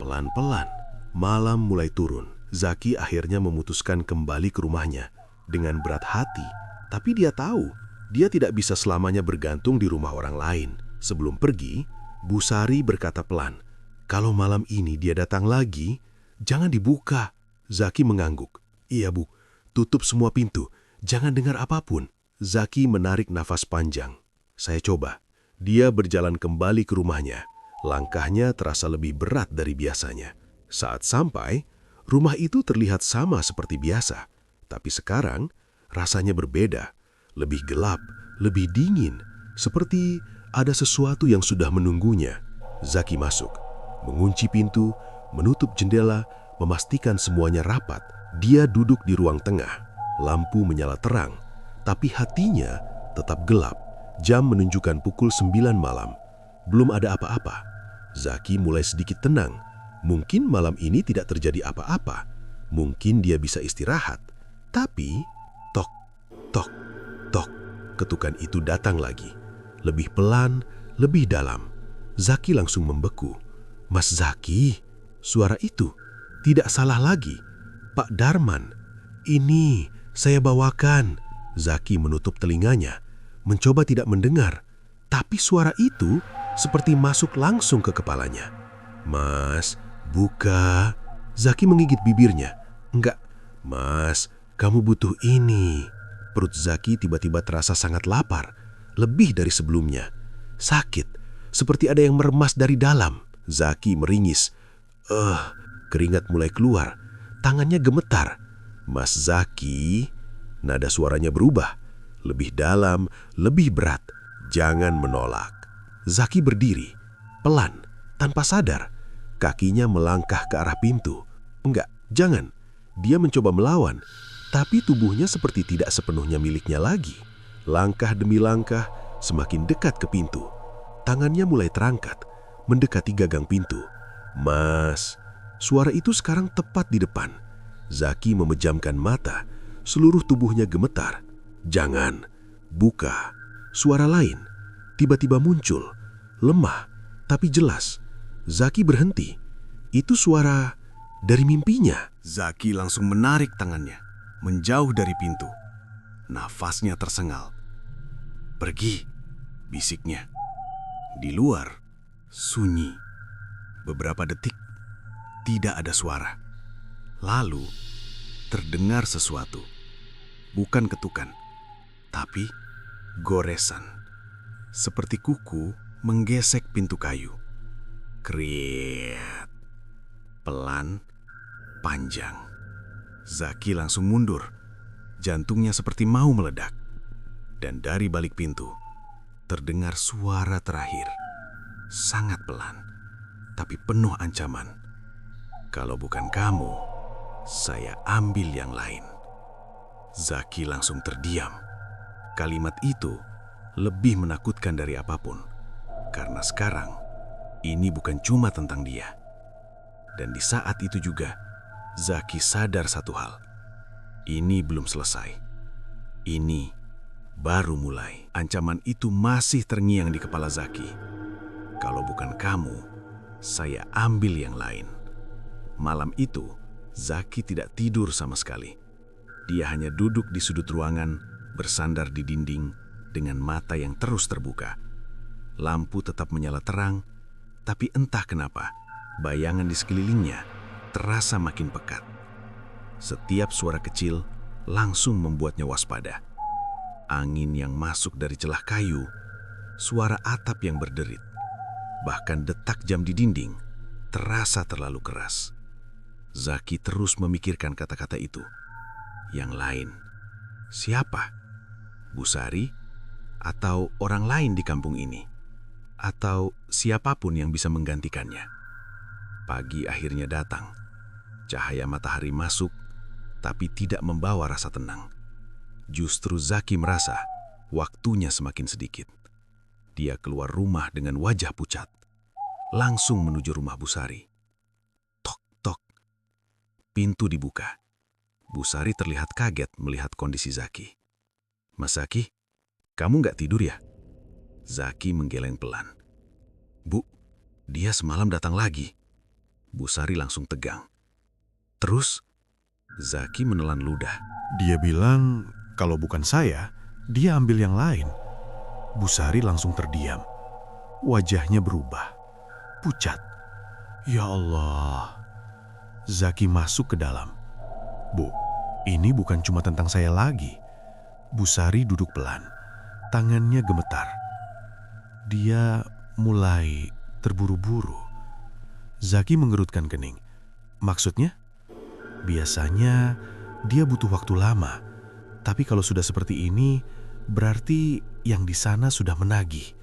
[SPEAKER 7] Pelan-pelan, malam mulai turun. Zaki akhirnya memutuskan kembali ke rumahnya dengan berat hati. Tapi dia tahu, dia tidak bisa selamanya bergantung di rumah orang lain. Sebelum pergi, Busari berkata pelan, "Kalau malam ini dia datang lagi, jangan dibuka." Zaki mengangguk. "Iya, Bu. Tutup semua pintu. Jangan dengar apapun." Zaki menarik nafas panjang. "Saya coba." Dia berjalan kembali ke rumahnya. Langkahnya terasa lebih berat dari biasanya. Saat sampai, rumah itu terlihat sama seperti biasa. Tapi sekarang, Rasanya berbeda, lebih gelap, lebih dingin, seperti ada sesuatu yang sudah menunggunya. Zaki masuk, mengunci pintu, menutup jendela, memastikan semuanya rapat. Dia duduk di ruang tengah, lampu menyala terang, tapi hatinya tetap gelap. Jam menunjukkan pukul 9 malam. Belum ada apa-apa. Zaki mulai sedikit tenang. Mungkin malam ini tidak terjadi apa-apa. Mungkin dia bisa istirahat. Tapi, tok, tok, tok. Ketukan itu datang lagi. Lebih pelan, lebih dalam. Zaki langsung membeku. Mas Zaki, suara itu tidak salah lagi. Pak Darman, ini saya bawakan. Zaki menutup telinganya, mencoba tidak mendengar. Tapi suara itu seperti masuk langsung ke kepalanya. Mas, buka. Zaki menggigit bibirnya. Enggak, Mas, kamu butuh ini. Perut Zaki tiba-tiba terasa sangat lapar, lebih dari sebelumnya. Sakit, seperti ada yang meremas dari dalam. Zaki meringis. Keringat mulai keluar. Tangannya gemetar. Mas Zaki, nada suaranya berubah. Lebih dalam, lebih berat. Jangan menolak. Zaki berdiri, pelan, tanpa sadar. Kakinya melangkah ke arah pintu. Enggak, jangan. Dia mencoba melawan, tapi tubuhnya seperti tidak sepenuhnya miliknya lagi. Langkah demi langkah, semakin dekat ke pintu. Tangannya mulai terangkat, mendekati gagang pintu. Mas, suara itu sekarang tepat di depan. Zaki memejamkan mata, seluruh tubuhnya gemetar. Jangan, buka. Suara lain tiba-tiba muncul, lemah tapi jelas. Zaki berhenti. Itu suara dari mimpinya. Zaki langsung menarik tangannya, menjauh dari pintu. Nafasnya tersengal. Pergi, bisiknya. Di luar, sunyi. Beberapa detik, tidak ada suara. Lalu, terdengar sesuatu. Bukan ketukan, tapi goresan. Seperti kuku menggesek pintu kayu. Kriet. Pelan, panjang. Zaki langsung mundur. Jantungnya seperti mau meledak. Dan dari balik pintu, terdengar suara terakhir. Sangat pelan, tapi penuh ancaman. Kalau bukan kamu, saya ambil yang lain. Zaki langsung terdiam. Kalimat itu lebih menakutkan dari apapun. Karena sekarang, ini bukan cuma tentang dia. Dan di saat itu juga, Zaki sadar satu hal. Ini belum selesai. Ini baru mulai. Ancaman itu masih terngiang di kepala Zaki. Kalau bukan kamu, saya ambil yang lain. Malam itu, Zaki tidak tidur sama sekali. Dia hanya duduk di sudut ruangan, bersandar di dinding, dengan mata yang terus terbuka. Lampu tetap menyala terang, tapi entah kenapa, bayangan di sekelilingnya terasa makin pekat. Setiap suara kecil langsung membuatnya waspada. Angin yang masuk dari celah kayu, suara atap yang berderit, bahkan detak jam di dinding terasa terlalu keras. Zaki terus memikirkan kata-kata itu. Yang lain, siapa? Busari? Atau orang lain di kampung ini? Atau siapapun yang bisa menggantikannya? Pagi akhirnya datang. Cahaya matahari masuk, tapi tidak membawa rasa tenang. Justru Zaki merasa waktunya semakin sedikit. Dia keluar rumah dengan wajah pucat, langsung menuju rumah Busari. Tok, tok. Pintu dibuka. Busari terlihat kaget melihat kondisi Zaki. Mas Zaki, kamu nggak tidur ya? Zaki menggeleng pelan. Bu, dia semalam datang lagi. Busari langsung tegang. Terus, Zaki menelan ludah.
[SPEAKER 6] Dia bilang kalau bukan saya, dia ambil yang lain. Busari langsung terdiam. Wajahnya berubah, pucat. Ya Allah. Zaki masuk ke dalam. Bu, ini bukan cuma tentang saya lagi. Busari duduk pelan, tangannya gemetar. Dia mulai terburu-buru. Zaki mengerutkan kening. Maksudnya? Biasanya dia butuh waktu lama, Tapi kalau sudah seperti ini, berarti yang di sana sudah menagih.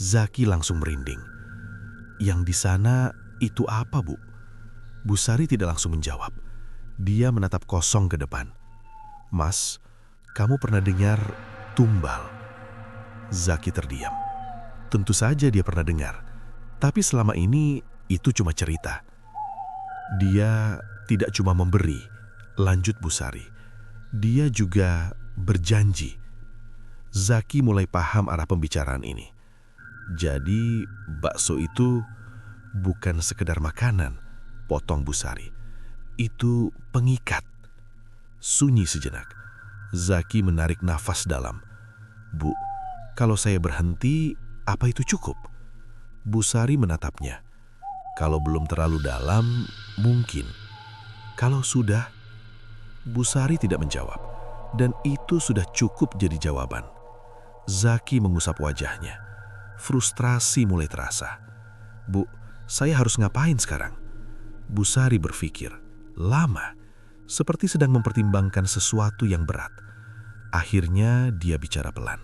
[SPEAKER 6] Zaki langsung merinding. Yang di sana itu apa, Bu? Busari tidak langsung menjawab. Dia menatap kosong ke depan. Mas, kamu pernah dengar tumbal? Zaki terdiam. Tentu saja dia pernah dengar. Tapi selama ini itu cuma cerita. Dia tidak cuma memberi, lanjut Busari. Dia juga berjanji. Zaki mulai paham arah pembicaraan ini. Jadi bakso itu bukan sekedar makanan, potong Busari. Itu pengikat. Sunyi sejenak. Zaki menarik nafas dalam. Bu, kalau saya berhenti, apa itu cukup? Busari menatapnya. Kalau belum terlalu dalam, mungkin. Kalau sudah, Busari tidak menjawab. Dan itu sudah cukup jadi jawaban. Zaki mengusap wajahnya. Frustrasi mulai terasa. Bu, saya harus ngapain sekarang? Busari berpikir. Lama. Seperti sedang mempertimbangkan sesuatu yang berat. Akhirnya dia bicara pelan.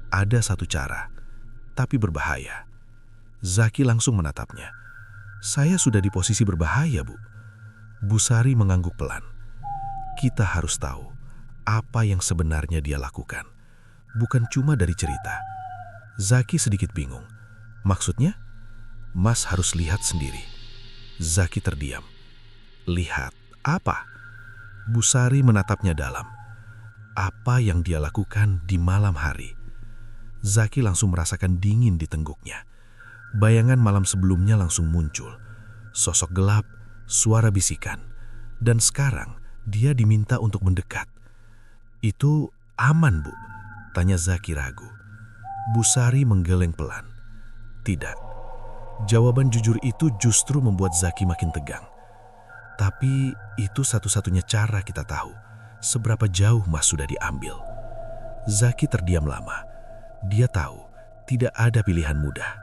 [SPEAKER 6] Ada satu cara, tapi berbahaya. Zaki langsung menatapnya. Saya sudah di posisi berbahaya, Bu. Busari mengangguk pelan. Kita harus tahu apa yang sebenarnya dia lakukan. Bukan cuma dari cerita. Zaki sedikit bingung. Maksudnya? Mas harus lihat sendiri. Zaki terdiam. Lihat apa? Busari menatapnya dalam. Apa yang dia lakukan di malam hari? Zaki langsung merasakan dingin di tengguknya. Bayangan malam sebelumnya langsung muncul. Sosok gelap, suara bisikan. Dan sekarang dia diminta untuk mendekat. Itu aman, Bu? Tanya Zaki ragu. Busari menggeleng pelan. Tidak. Jawaban jujur itu justru membuat Zaki makin tegang. Tapi itu satu-satunya cara kita tahu seberapa jauh Mas sudah diambil. Zaki terdiam lama. Dia tahu tidak ada pilihan mudah.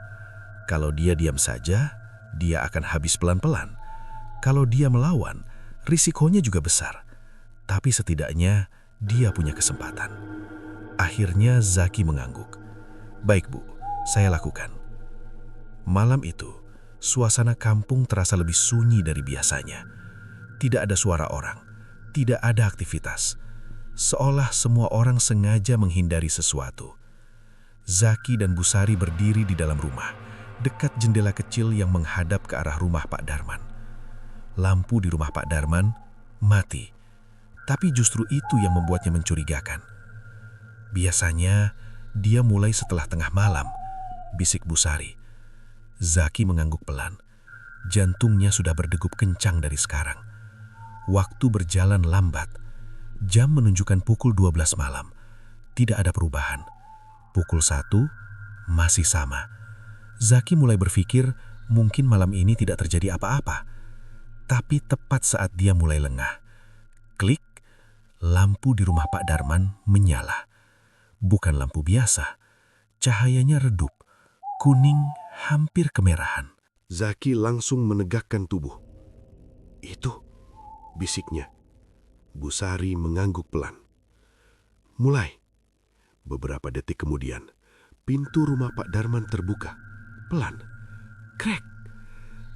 [SPEAKER 6] Kalau dia diam saja, dia akan habis pelan-pelan. Kalau dia melawan, risikonya juga besar. Tapi setidaknya dia punya kesempatan. Akhirnya Zaki mengangguk. Baik, Bu, saya lakukan. Malam itu, suasana kampung terasa lebih sunyi dari biasanya. Tidak ada suara orang, tidak ada aktivitas. Seolah semua orang sengaja menghindari sesuatu. Zaki dan Busari berdiri di dalam rumah, dekat jendela kecil yang menghadap ke arah rumah Pak Darman. Lampu di rumah Pak Darman mati, tapi justru itu yang membuatnya mencurigakan. Biasanya, dia mulai setelah tengah malam, bisik Busari. Zaki mengangguk pelan. Jantungnya sudah berdegup kencang dari sekarang. Waktu berjalan lambat. Jam menunjukkan pukul 12 malam. Tidak ada perubahan. Pukul 1 masih sama. Zaki mulai berpikir mungkin malam ini tidak terjadi apa-apa. Tapi tepat saat dia mulai lengah. Klik, lampu di rumah Pak Darman menyala. Bukan lampu biasa. Cahayanya redup, kuning hampir kemerahan.
[SPEAKER 7] Zaki langsung menegakkan tubuh. Itu, bisiknya. Busari mengangguk pelan. Mulai. Beberapa detik kemudian, pintu rumah Pak Darman terbuka. Pelan. Krek.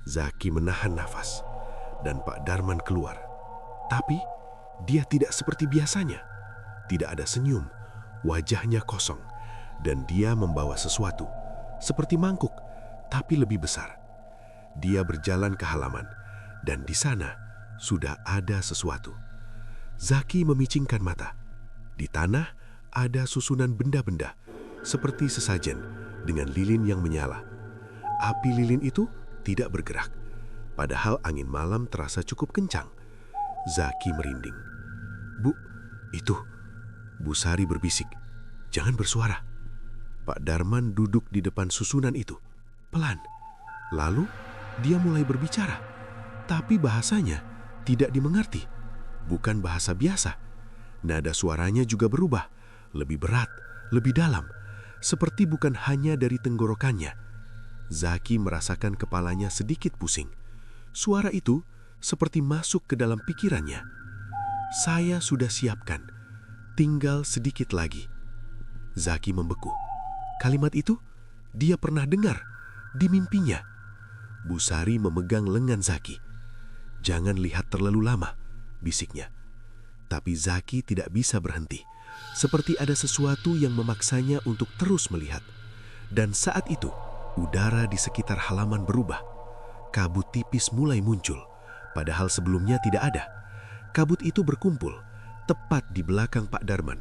[SPEAKER 7] Zaki menahan nafas. Dan Pak Darman keluar. Tapi, dia tidak seperti biasanya. Tidak ada senyum. Wajahnya kosong. Dan dia membawa sesuatu. Seperti mangkuk, tapi lebih besar. Dia berjalan ke halaman. Dan di sana, sudah ada sesuatu. Zaki memicingkan mata. Di tanah, ada susunan benda-benda. Seperti sesajen, dengan lilin yang menyala. Api lilin itu tidak bergerak. Padahal angin malam terasa cukup kencang. Zaki merinding. Bu, itu. Busari berbisik. Jangan bersuara. Pak Darman duduk di depan susunan itu. Pelan. Lalu, dia mulai berbicara. Tapi bahasanya tidak dimengerti. Bukan bahasa biasa. Nada suaranya juga berubah. Lebih berat, lebih dalam. Seperti bukan hanya dari tenggorokannya. Zaki merasakan kepalanya sedikit pusing. Suara itu seperti masuk ke dalam pikirannya. Saya sudah siapkan.
[SPEAKER 3] Tinggal sedikit lagi. Zaki membeku. Kalimat itu dia pernah dengar di mimpinya. Busari memegang lengan Zaki. "Jangan lihat terlalu lama," bisiknya. Tapi Zaki tidak bisa berhenti. Seperti ada sesuatu yang memaksanya untuk terus melihat. Dan saat itu, udara di sekitar halaman berubah. Kabut tipis mulai muncul, padahal sebelumnya tidak ada. Kabut itu berkumpul, tepat di belakang Pak Darman.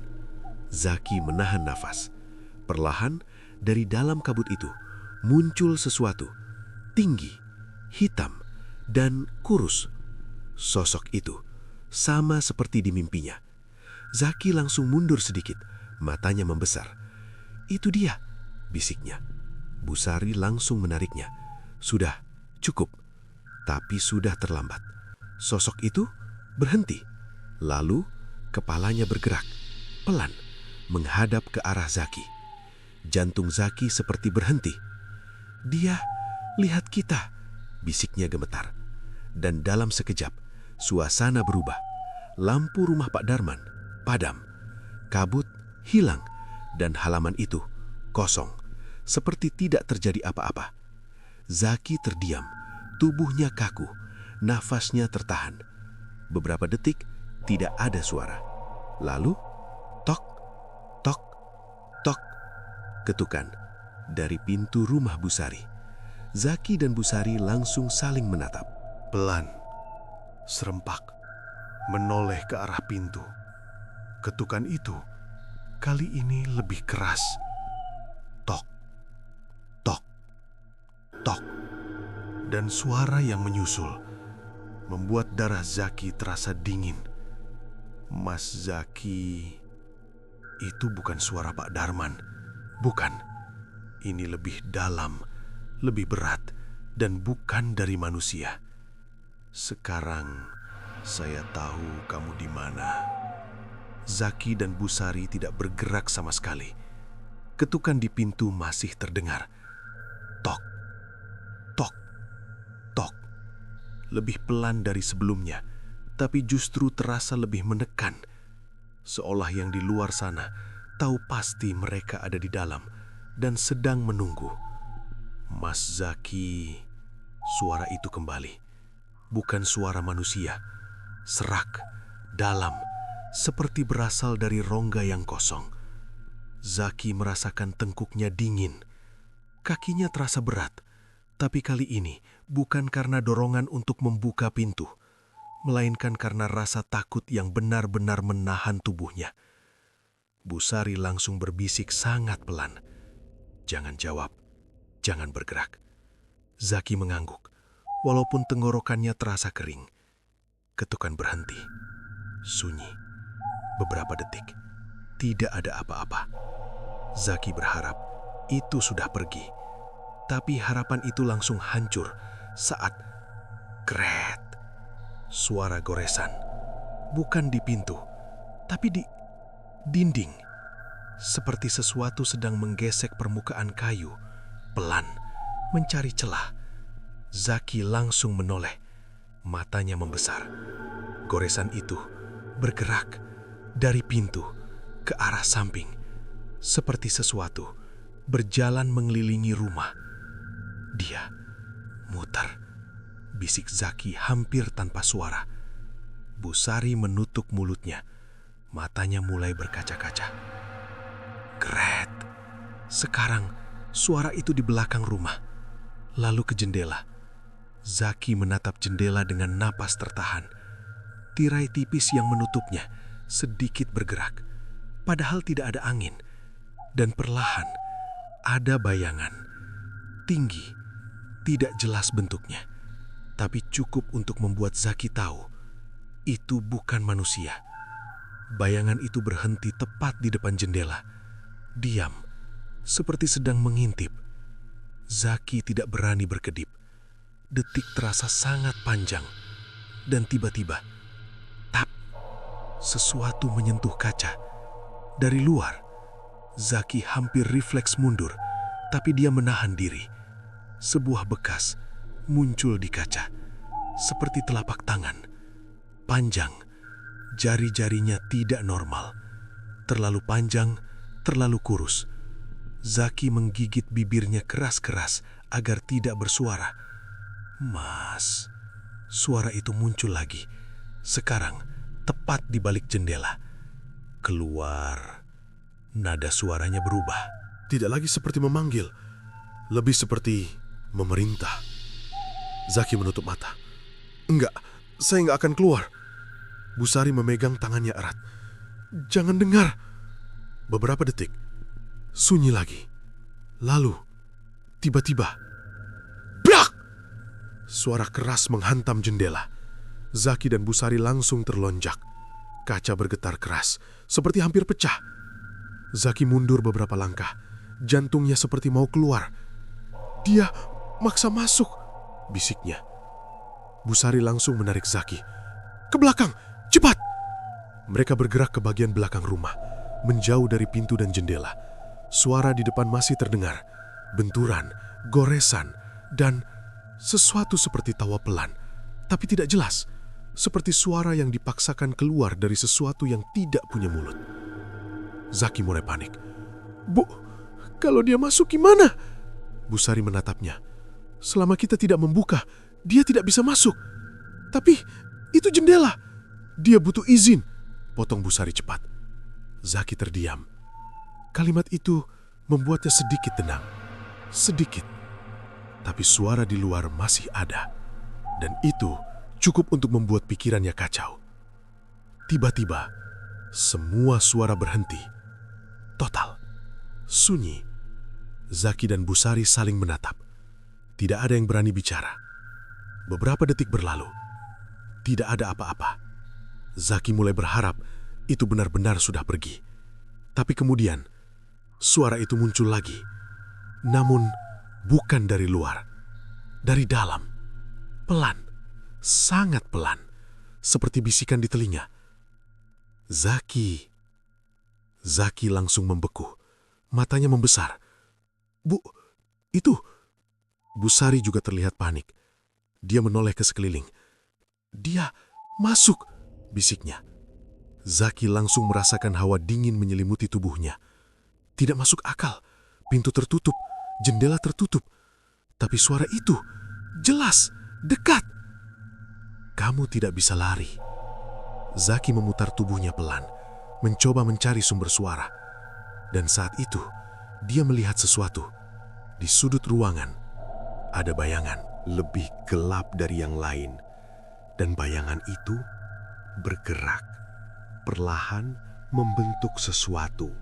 [SPEAKER 3] Zaki menahan nafas. Perlahan, dari dalam kabut itu, muncul sesuatu. Tinggi, hitam, dan kurus. Sosok itu sama seperti di mimpinya. Zaki langsung mundur sedikit, matanya membesar. "Itu dia," bisiknya. Busari langsung menariknya. "Sudah, cukup." Tapi sudah terlambat. Sosok itu berhenti. Lalu kepalanya bergerak, pelan, menghadap ke arah Zaki. Jantung Zaki seperti berhenti. "Dia lihat kita," bisiknya gemetar. Dan dalam sekejap, suasana berubah. Lampu rumah Pak Darman padam. Kabut hilang dan halaman itu kosong, seperti tidak terjadi apa-apa. Zaki terdiam, tubuhnya kaku, nafasnya tertahan. Beberapa detik tidak ada suara. Lalu, tok, tok, tok, ketukan dari pintu rumah Busari. Zaki dan Busari langsung saling menatap.
[SPEAKER 6] Pelan, serempak, menoleh ke arah pintu. Ketukan itu kali ini lebih keras. Tok, tok, tok. Dan suara yang menyusul membuat darah Zaki terasa dingin. Mas Zaki, itu bukan suara Pak Darman. Bukan. Ini lebih dalam, lebih berat, dan bukan dari manusia. "Sekarang saya tahu kamu di mana." Zaki dan Busari tidak bergerak sama sekali. Ketukan di pintu masih terdengar. Tok, tok, tok. Lebih pelan dari sebelumnya, tapi justru terasa lebih menekan. Seolah yang di luar sana tahu pasti mereka ada di dalam dan sedang menunggu. "Mas Zaki," suara itu kembali. Bukan suara manusia, serak, dalam, seperti berasal dari rongga yang kosong. Zaki merasakan tengkuknya dingin. Kakinya terasa berat, tapi kali ini bukan karena dorongan untuk membuka pintu, melainkan karena rasa takut yang benar-benar menahan tubuhnya. Busari langsung berbisik sangat pelan. "Jangan jawab, jangan bergerak." Zaki mengangguk, walaupun tenggorokannya terasa kering. Ketukan berhenti. Sunyi. Beberapa detik, tidak ada apa-apa. Zaki berharap itu sudah pergi. Tapi harapan itu langsung hancur saat kret. Suara goresan. Bukan di pintu, tapi di dinding. Seperti sesuatu sedang menggesek permukaan kayu, pelan, mencari celah. Zaki langsung menoleh. Matanya membesar. Goresan itu bergerak dari pintu ke arah samping, seperti sesuatu berjalan mengelilingi rumah. "Dia muter," bisik Zaki hampir tanpa suara. Busari menutup mulutnya, matanya mulai berkaca-kaca. Kret. Sekarang suara itu di belakang rumah, lalu ke jendela. Zaki menatap jendela dengan napas tertahan. Tirai tipis yang menutupnya sedikit bergerak, padahal tidak ada angin. Dan perlahan ada bayangan, tinggi, tidak jelas bentuknya, tapi cukup untuk membuat Zaki tahu itu bukan manusia. Bayangan itu berhenti tepat di depan jendela, diam, seperti sedang mengintip. Zaki tidak berani berkedip. Detik terasa sangat panjang, dan tiba-tiba sesuatu menyentuh kaca. Dari luar, Zaki hampir refleks mundur, tapi dia menahan diri. Sebuah bekas muncul di kaca, seperti telapak tangan. Panjang, jari-jarinya tidak normal.
[SPEAKER 3] terlalu panjang, terlalu kurus. Zaki menggigit bibirnya keras-keras agar tidak bersuara. Mas, suara itu muncul lagi. Sekarang, tepat di balik jendela. Keluar. Nada suaranya berubah.
[SPEAKER 8] Tidak lagi seperti memanggil, lebih seperti memerintah. Zaki menutup mata. Enggak, saya enggak akan keluar. Busari memegang tangannya erat. Jangan dengar. Beberapa detik, sunyi lagi. Lalu, tiba-tiba, brak! Suara keras menghantam jendela. Zaki dan Busari langsung terlonjak. Kaca bergetar keras, seperti hampir pecah. Zaki mundur beberapa langkah. Jantungnya seperti mau keluar. Dia maksa masuk, bisiknya. Busari langsung menarik Zaki. Ke belakang, cepat! Mereka bergerak ke bagian belakang rumah, menjauh dari pintu dan jendela. Suara di depan masih terdengar. Benturan, goresan, dan sesuatu seperti tawa pelan, tapi tidak jelas. Seperti suara yang dipaksakan keluar dari sesuatu yang tidak punya mulut. Zaki mulai panik. Bu, kalau dia masuk gimana? Busari menatapnya. Selama kita tidak membuka, dia tidak bisa masuk. Tapi itu jendela. Dia butuh izin. Potong Busari cepat. Zaki terdiam. Kalimat itu membuatnya sedikit tenang. Sedikit. Tapi suara di luar masih ada. Dan itu cukup untuk membuat pikirannya kacau. Tiba-tiba, semua suara berhenti. Total. Sunyi. Zaki dan Busari saling menatap. Tidak ada yang berani bicara. Beberapa detik berlalu. Tidak ada apa-apa. Zaki mulai berharap itu benar-benar sudah pergi. Tapi kemudian, suara itu muncul lagi. Namun, bukan dari luar. Dari dalam. Pelan. Sangat pelan. Seperti bisikan di telinga. Zaki. Zaki langsung membeku. Matanya membesar. Bu, itu. Busari juga terlihat panik. Dia menoleh ke sekeliling. Dia masuk, bisiknya. Zaki langsung merasakan hawa dingin menyelimuti tubuhnya. Tidak masuk akal. Pintu tertutup, jendela tertutup. Tapi suara itu jelas, dekat. Kamu tidak bisa lari. Zaki memutar tubuhnya pelan, mencoba mencari sumber suara. Dan saat itu, dia melihat sesuatu. Di sudut ruangan, ada bayangan
[SPEAKER 7] Lebih gelap dari yang lain. Dan bayangan itu bergerak, perlahan membentuk sesuatu.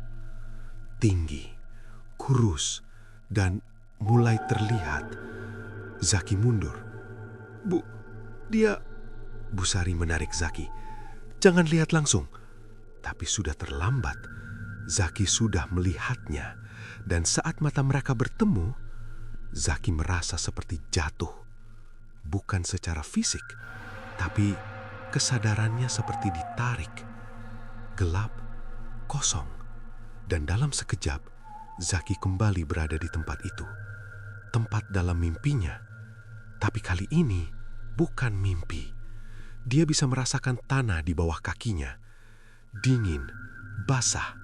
[SPEAKER 7] Tinggi, kurus, dan mulai terlihat. Zaki mundur. Bu, dia... Busari menarik Zaki. Jangan lihat langsung. Tapi sudah terlambat. Zaki sudah melihatnya. Dan saat mata mereka bertemu, Zaki merasa seperti jatuh. Bukan secara fisik, tapi kesadarannya seperti ditarik. Gelap, kosong. Dan dalam sekejap, Zaki kembali berada di tempat itu. Tempat dalam mimpinya. Tapi kali ini bukan mimpi. Dia bisa merasakan tanah di bawah kakinya. Dingin, basah,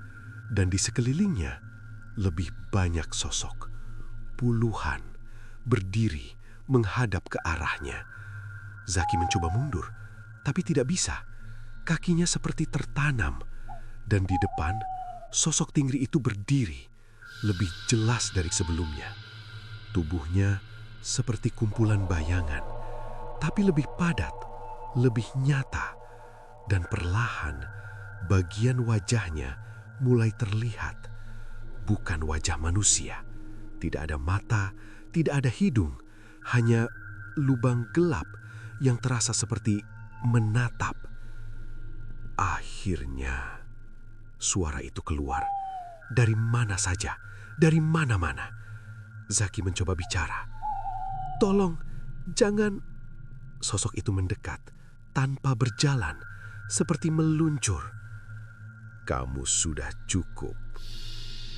[SPEAKER 7] dan di sekelilingnya lebih banyak sosok. Puluhan berdiri menghadap ke arahnya. Zaki mencoba mundur, tapi tidak bisa. Kakinya seperti tertanam. Dan di depan, sosok tinggi itu berdiri, lebih jelas dari sebelumnya. Tubuhnya seperti kumpulan bayangan, tapi lebih padat, lebih nyata. Dan perlahan, bagian wajahnya mulai terlihat. Bukan wajah manusia. Tidak ada mata, tidak ada hidung. Hanya lubang gelap yang terasa seperti menatap. Akhirnya, suara itu keluar. Dari mana saja, dari mana-mana. Zaki mencoba bicara. Tolong, jangan. Sosok itu mendekat, tanpa berjalan, seperti meluncur. Kamu sudah cukup.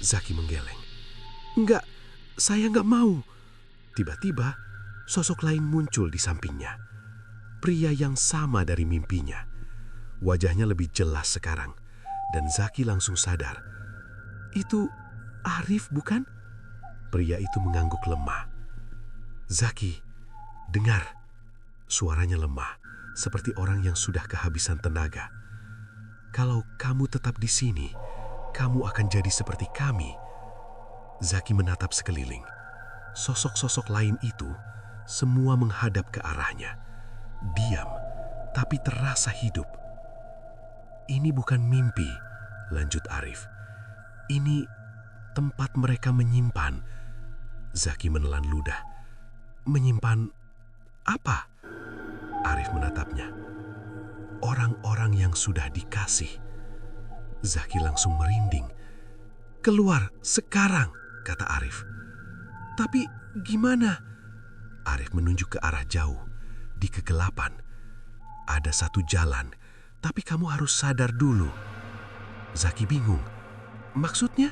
[SPEAKER 7] Zaki menggeleng. Enggak, saya enggak mau. Tiba-tiba, sosok lain muncul di sampingnya. Pria yang sama dari mimpinya. Wajahnya lebih jelas sekarang.
[SPEAKER 3] dan Zaki langsung sadar. Itu Arif, bukan? Pria itu mengangguk lemah. Zaki, dengar. Suaranya lemah, seperti orang yang sudah kehabisan tenaga. Kalau kamu tetap di sini, kamu akan jadi seperti kami. Zaki menatap sekeliling. Sosok-sosok lain itu semua menghadap ke arahnya. Diam, tapi terasa hidup. Ini bukan mimpi, lanjut Arif. Ini tempat mereka menyimpan. Zaki menelan ludah. Menyimpan apa? Arif menatapnya. Orang-orang yang sudah dikasih. Zaki langsung merinding. Keluar sekarang, kata Arif. Tapi gimana? Arif menunjuk ke arah jauh. Di kegelapan. Ada satu jalan, tapi kamu harus sadar dulu. Zaki bingung. Maksudnya?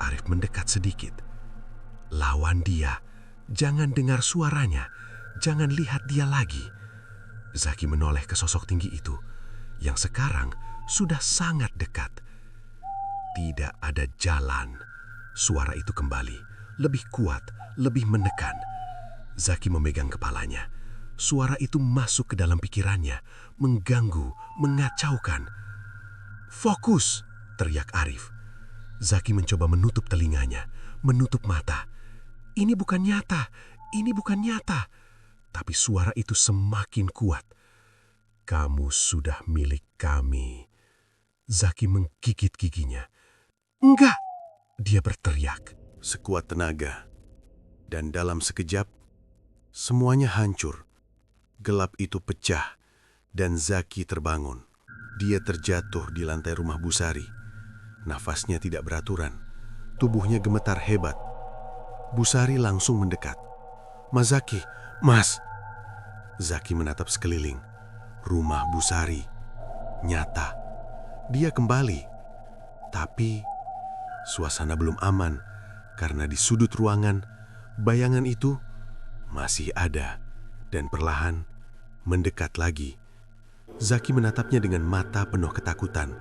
[SPEAKER 3] Arif mendekat sedikit. Lawan dia. Jangan dengar suaranya. Jangan lihat dia lagi. Zaki menoleh ke sosok tinggi itu, yang sekarang sudah sangat dekat. Tidak ada jalan. Suara itu kembali, lebih kuat, lebih menekan. Zaki memegang kepalanya. Suara itu masuk ke dalam pikirannya, mengganggu, mengacaukan. Fokus, teriak Arif. Zaki mencoba menutup telinganya, menutup mata. Ini bukan nyata, ini bukan nyata. Tapi suara itu semakin kuat. Kamu sudah milik kami. Zaki menggigit giginya. Enggak, dia berteriak.
[SPEAKER 1] Sekuat tenaga. Dan dalam sekejap, semuanya hancur. Gelap itu pecah, dan Zaki terbangun. Dia terjatuh di lantai rumah Busari. Nafasnya tidak beraturan. Tubuhnya gemetar hebat. Busari langsung mendekat. Mas Zaki, Mas! Zaki menatap sekeliling. Rumah Busari. Nyata. Dia kembali. Tapi suasana belum aman karena di sudut ruangan bayangan itu masih ada dan perlahan mendekat lagi. Zaki menatapnya dengan mata penuh ketakutan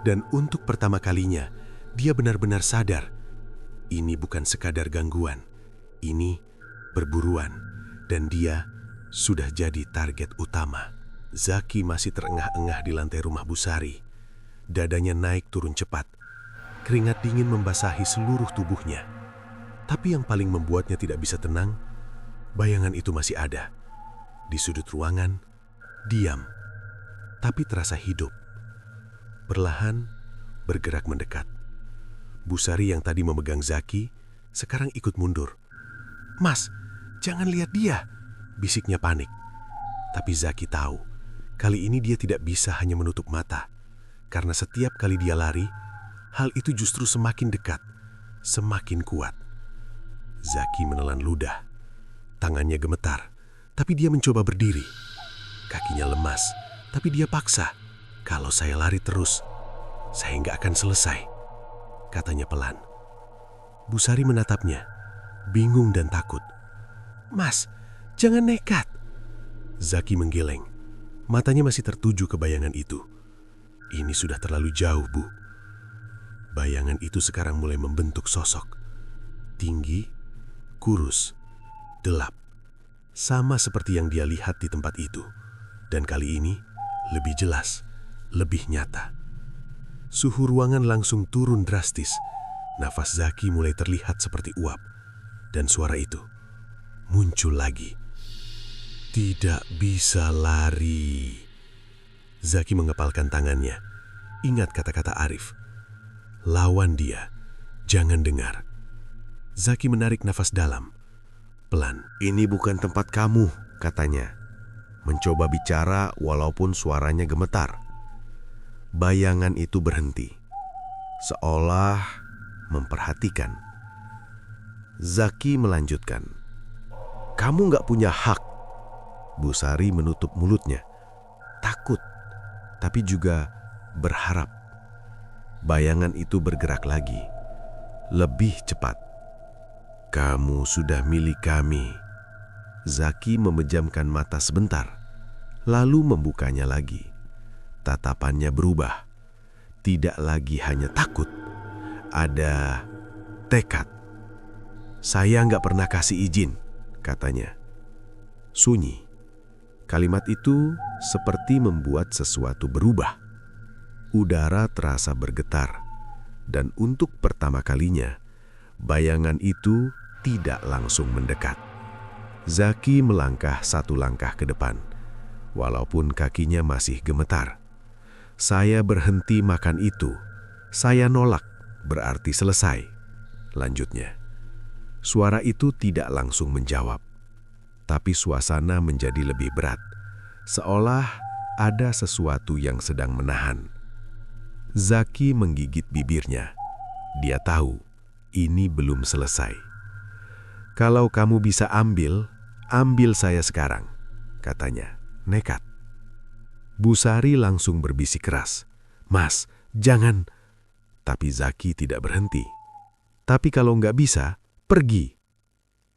[SPEAKER 1] dan untuk pertama kalinya dia benar-benar sadar ini bukan sekadar gangguan. Ini perburuan dan dia sudah jadi target utama. Zaki masih terengah-engah di lantai rumah Busari. Dadanya naik turun cepat. Keringat dingin membasahi seluruh tubuhnya. Tapi yang paling membuatnya tidak bisa tenang, bayangan itu masih ada. Di sudut ruangan, diam, tapi terasa hidup. Perlahan bergerak mendekat. Busari yang tadi memegang Zaki, sekarang ikut mundur. Mas, jangan lihat dia, bisiknya panik. Tapi Zaki tahu, kali ini dia tidak bisa hanya menutup mata. Karena setiap kali dia lari, hal itu justru semakin dekat, semakin kuat. Zaki menelan ludah. Tangannya gemetar, tapi dia mencoba berdiri. Kakinya lemas, tapi dia paksa. Kalau saya lari terus, saya nggak akan selesai, katanya pelan. Busari menatapnya, bingung dan takut. Mas, jangan nekat. Zaki menggeleng. Matanya masih tertuju ke bayangan itu. Ini sudah terlalu jauh, Bu. Bayangan itu sekarang mulai membentuk sosok. Tinggi, kurus, gelap. Sama seperti yang dia lihat di tempat itu. Dan kali ini lebih jelas, lebih nyata. Suhu ruangan langsung turun drastis. Nafas Zaki mulai terlihat seperti uap. Dan suara itu muncul lagi. Tidak bisa lari. Zaki mengepalkan tangannya. Ingat kata-kata Arif. Lawan dia. Jangan dengar. Zaki menarik nafas dalam. Pelan. Ini bukan tempat kamu, katanya. Mencoba bicara walaupun suaranya gemetar. Bayangan itu berhenti. Seolah memperhatikan. Zaki melanjutkan. Kamu nggak punya hak. Busari menutup mulutnya. Takut, tapi juga berharap. Bayangan itu bergerak lagi. Lebih cepat. Kamu sudah milik kami. Zaki memejamkan mata sebentar, lalu membukanya lagi. Tatapannya berubah.
[SPEAKER 4] tidak lagi hanya takut, ada tekad. "Saya nggak pernah kasih izin," katanya. Sunyi. Kalimat itu seperti membuat sesuatu berubah. Udara terasa bergetar, dan untuk pertama kalinya, bayangan itu tidak langsung mendekat. Zaki melangkah satu langkah ke depan, walaupun kakinya masih gemetar. "Saya berhenti makan itu. Saya nolak, berarti selesai," lanjutnya. Suara itu tidak langsung menjawab, tapi suasana menjadi lebih berat, seolah ada sesuatu yang sedang menahan. Zaki menggigit bibirnya. Dia tahu ini belum selesai. "Kalau kamu bisa ambil saya sekarang," katanya, nekat. Busari langsung berbisik keras, "Mas, jangan." Tapi Zaki tidak berhenti. "Tapi kalau nggak bisa, pergi."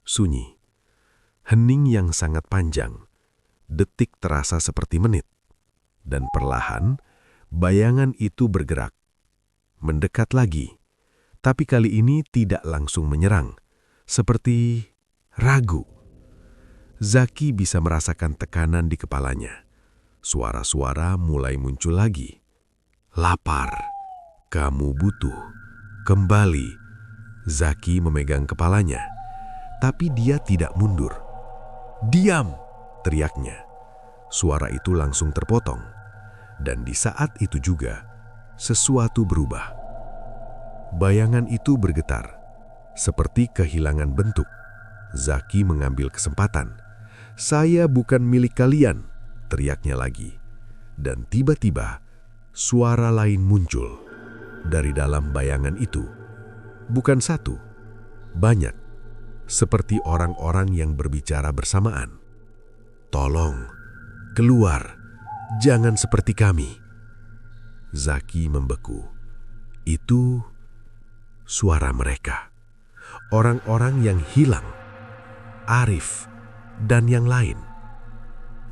[SPEAKER 4] Sunyi. Hening yang sangat panjang. Detik terasa seperti menit. Dan perlahan, bayangan itu bergerak. Mendekat lagi. Tapi kali ini tidak langsung menyerang. Seperti ragu. Zaki bisa merasakan tekanan di kepalanya. Suara-suara mulai muncul lagi. "Lapar. Kamu butuh. Kembali." Zaki memegang kepalanya. Tapi dia tidak mundur. "Diam!" teriaknya. Suara itu langsung terpotong. Dan di saat itu juga, sesuatu berubah. Bayangan itu bergetar, seperti kehilangan bentuk. Zaki mengambil kesempatan. "Saya bukan milik kalian," teriaknya lagi. Dan tiba-tiba, suara lain muncul dari dalam bayangan itu. Bukan satu, banyak. Seperti orang-orang yang berbicara bersamaan. "Tolong, keluar. Jangan seperti kami." Zaki membeku. Itu suara mereka. Orang-orang yang hilang. Arif dan yang lain.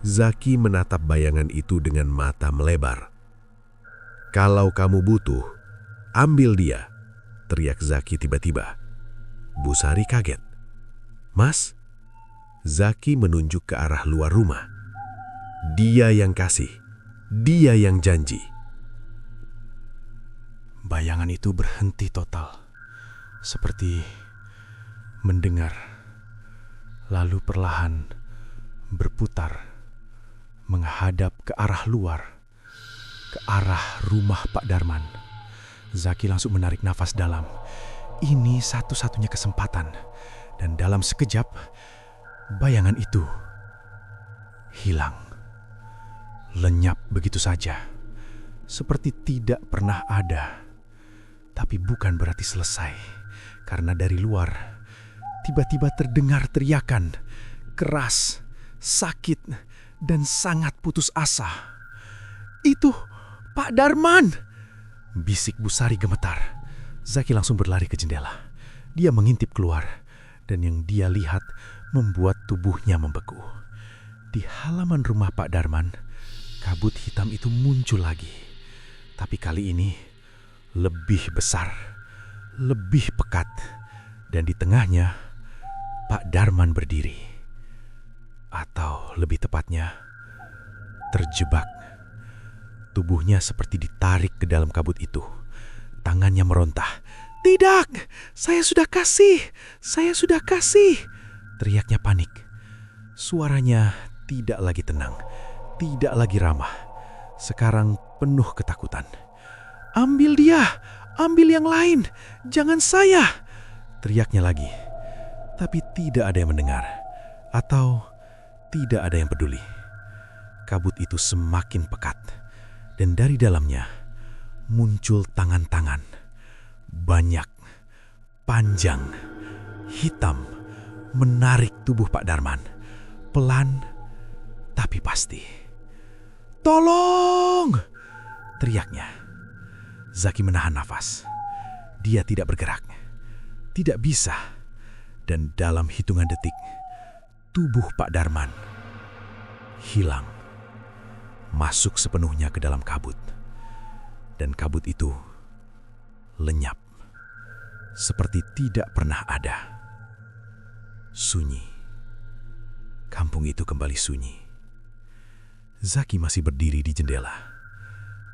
[SPEAKER 4] Zaki menatap bayangan itu dengan mata melebar. "Kalau kamu butuh, ambil dia," teriak Zaki tiba-tiba. Busari kaget. "Mas?" Zaki menunjuk ke arah luar rumah. "Dia yang kasih. Dia yang janji."
[SPEAKER 6] Bayangan itu berhenti total, seperti mendengar, lalu perlahan berputar, menghadap ke arah luar, ke arah rumah Pak Darman. Zaki langsung menarik nafas dalam. Ini satu-satunya kesempatan, dan dalam sekejap, bayangan itu hilang, lenyap begitu saja, seperti tidak pernah ada. Tapi bukan berarti selesai, karena dari luar tiba-tiba terdengar teriakan keras, sakit, dan sangat putus asa. "Itu Pak Darman!" bisik Busari gemetar. Zaki langsung berlari ke jendela. Dia mengintip keluar, dan yang dia lihat membuat tubuhnya membeku. Di halaman rumah Pak Darman, kabut hitam itu muncul lagi. Tapi kali ini lebih besar, lebih pekat, dan di tengahnya Pak Darman berdiri. Atau lebih tepatnya, terjebak. Tubuhnya seperti ditarik ke dalam kabut itu. Tangannya merontah. "Tidak, saya sudah kasih, saya sudah kasih!" teriaknya panik. Suaranya tidak lagi tenang, tidak lagi ramah. Sekarang penuh ketakutan. "Ambil dia, ambil yang lain, jangan saya!" teriaknya lagi. Tapi tidak ada yang mendengar, atau tidak ada yang peduli. Kabut itu semakin pekat, dan dari dalamnya muncul tangan-tangan. Banyak, panjang, hitam, menarik tubuh Pak Darman. Pelan, tapi pasti. "Tolong!" teriaknya. Zaki menahan nafas. Dia tidak bergerak. Tidak bisa. Dan dalam hitungan detik, tubuh Pak Darman hilang. Masuk sepenuhnya ke dalam kabut.
[SPEAKER 3] Dan kabut itu lenyap, seperti tidak pernah ada. Sunyi. Kampung itu kembali sunyi. Zaki masih berdiri di jendela,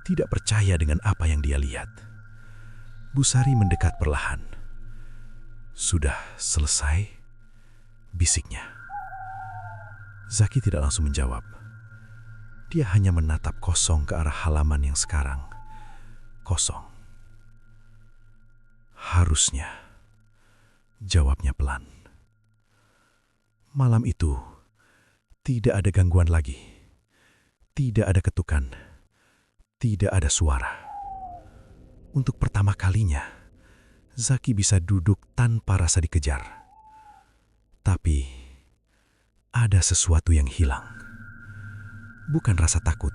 [SPEAKER 3] tidak percaya dengan apa yang dia lihat. Busari mendekat perlahan. "Sudah selesai?" bisiknya. Zaki tidak langsung menjawab. Dia hanya menatap kosong ke arah halaman yang sekarang kosong. "Harusnya," jawabnya pelan. Malam itu tidak ada gangguan lagi. Tidak ada ketukan. Tidak ada suara. Untuk pertama kalinya, Zaki bisa duduk tanpa rasa dikejar. Tapi ada sesuatu yang hilang. Bukan rasa takut,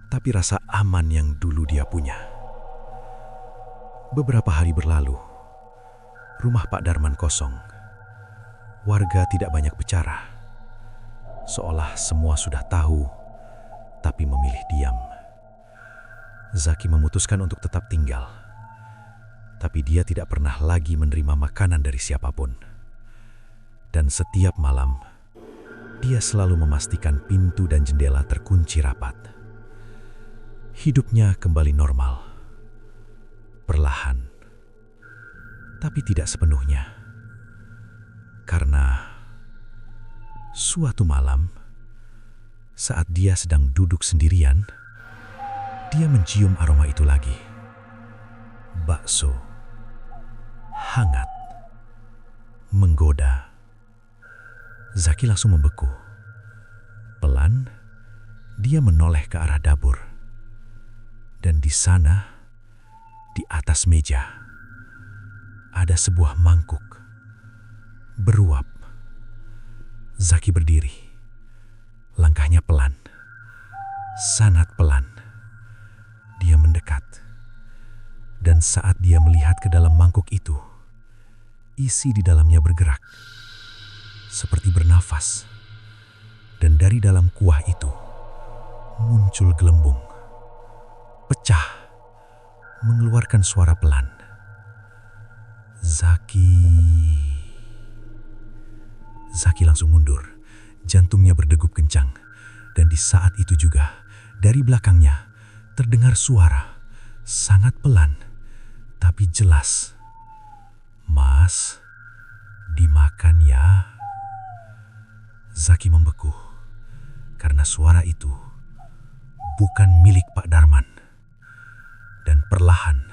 [SPEAKER 3] tapi rasa aman yang dulu dia punya. Beberapa hari berlalu, rumah Pak Darman kosong. Warga tidak banyak bicara, seolah semua sudah tahu, tapi memilih diam. Zaki memutuskan untuk tetap tinggal, tapi dia tidak pernah lagi menerima makanan dari siapapun. Dan setiap malam, dia selalu memastikan pintu dan jendela terkunci rapat. Hidupnya kembali normal, perlahan, tapi tidak sepenuhnya. Karena suatu malam, saat dia sedang duduk sendirian, dia mencium aroma itu lagi. Bakso, hangat, menggoda. Zaki langsung membeku. Pelan, dia menoleh ke arah dapur. Dan di sana, di atas meja, ada sebuah mangkuk beruap. Zaki berdiri. Langkahnya pelan, sangat pelan. Dia mendekat. Dan saat dia melihat ke dalam mangkuk itu, isi di dalamnya bergerak, seperti bernafas. Dan dari dalam kuah itu, muncul gelembung. Pecah, mengeluarkan suara pelan. Zaki langsung mundur. Jantungnya berdegup kencang. Dan di saat itu juga, dari belakangnya, terdengar suara sangat pelan, tapi jelas. "Mas, dimakan ya." Zaki membeku, karena suara itu bukan milik Pak Darman. Dan perlahan,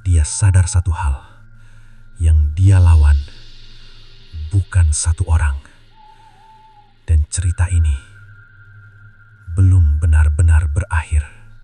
[SPEAKER 3] dia sadar satu hal, yang dia lawan bukan satu orang. Dan cerita ini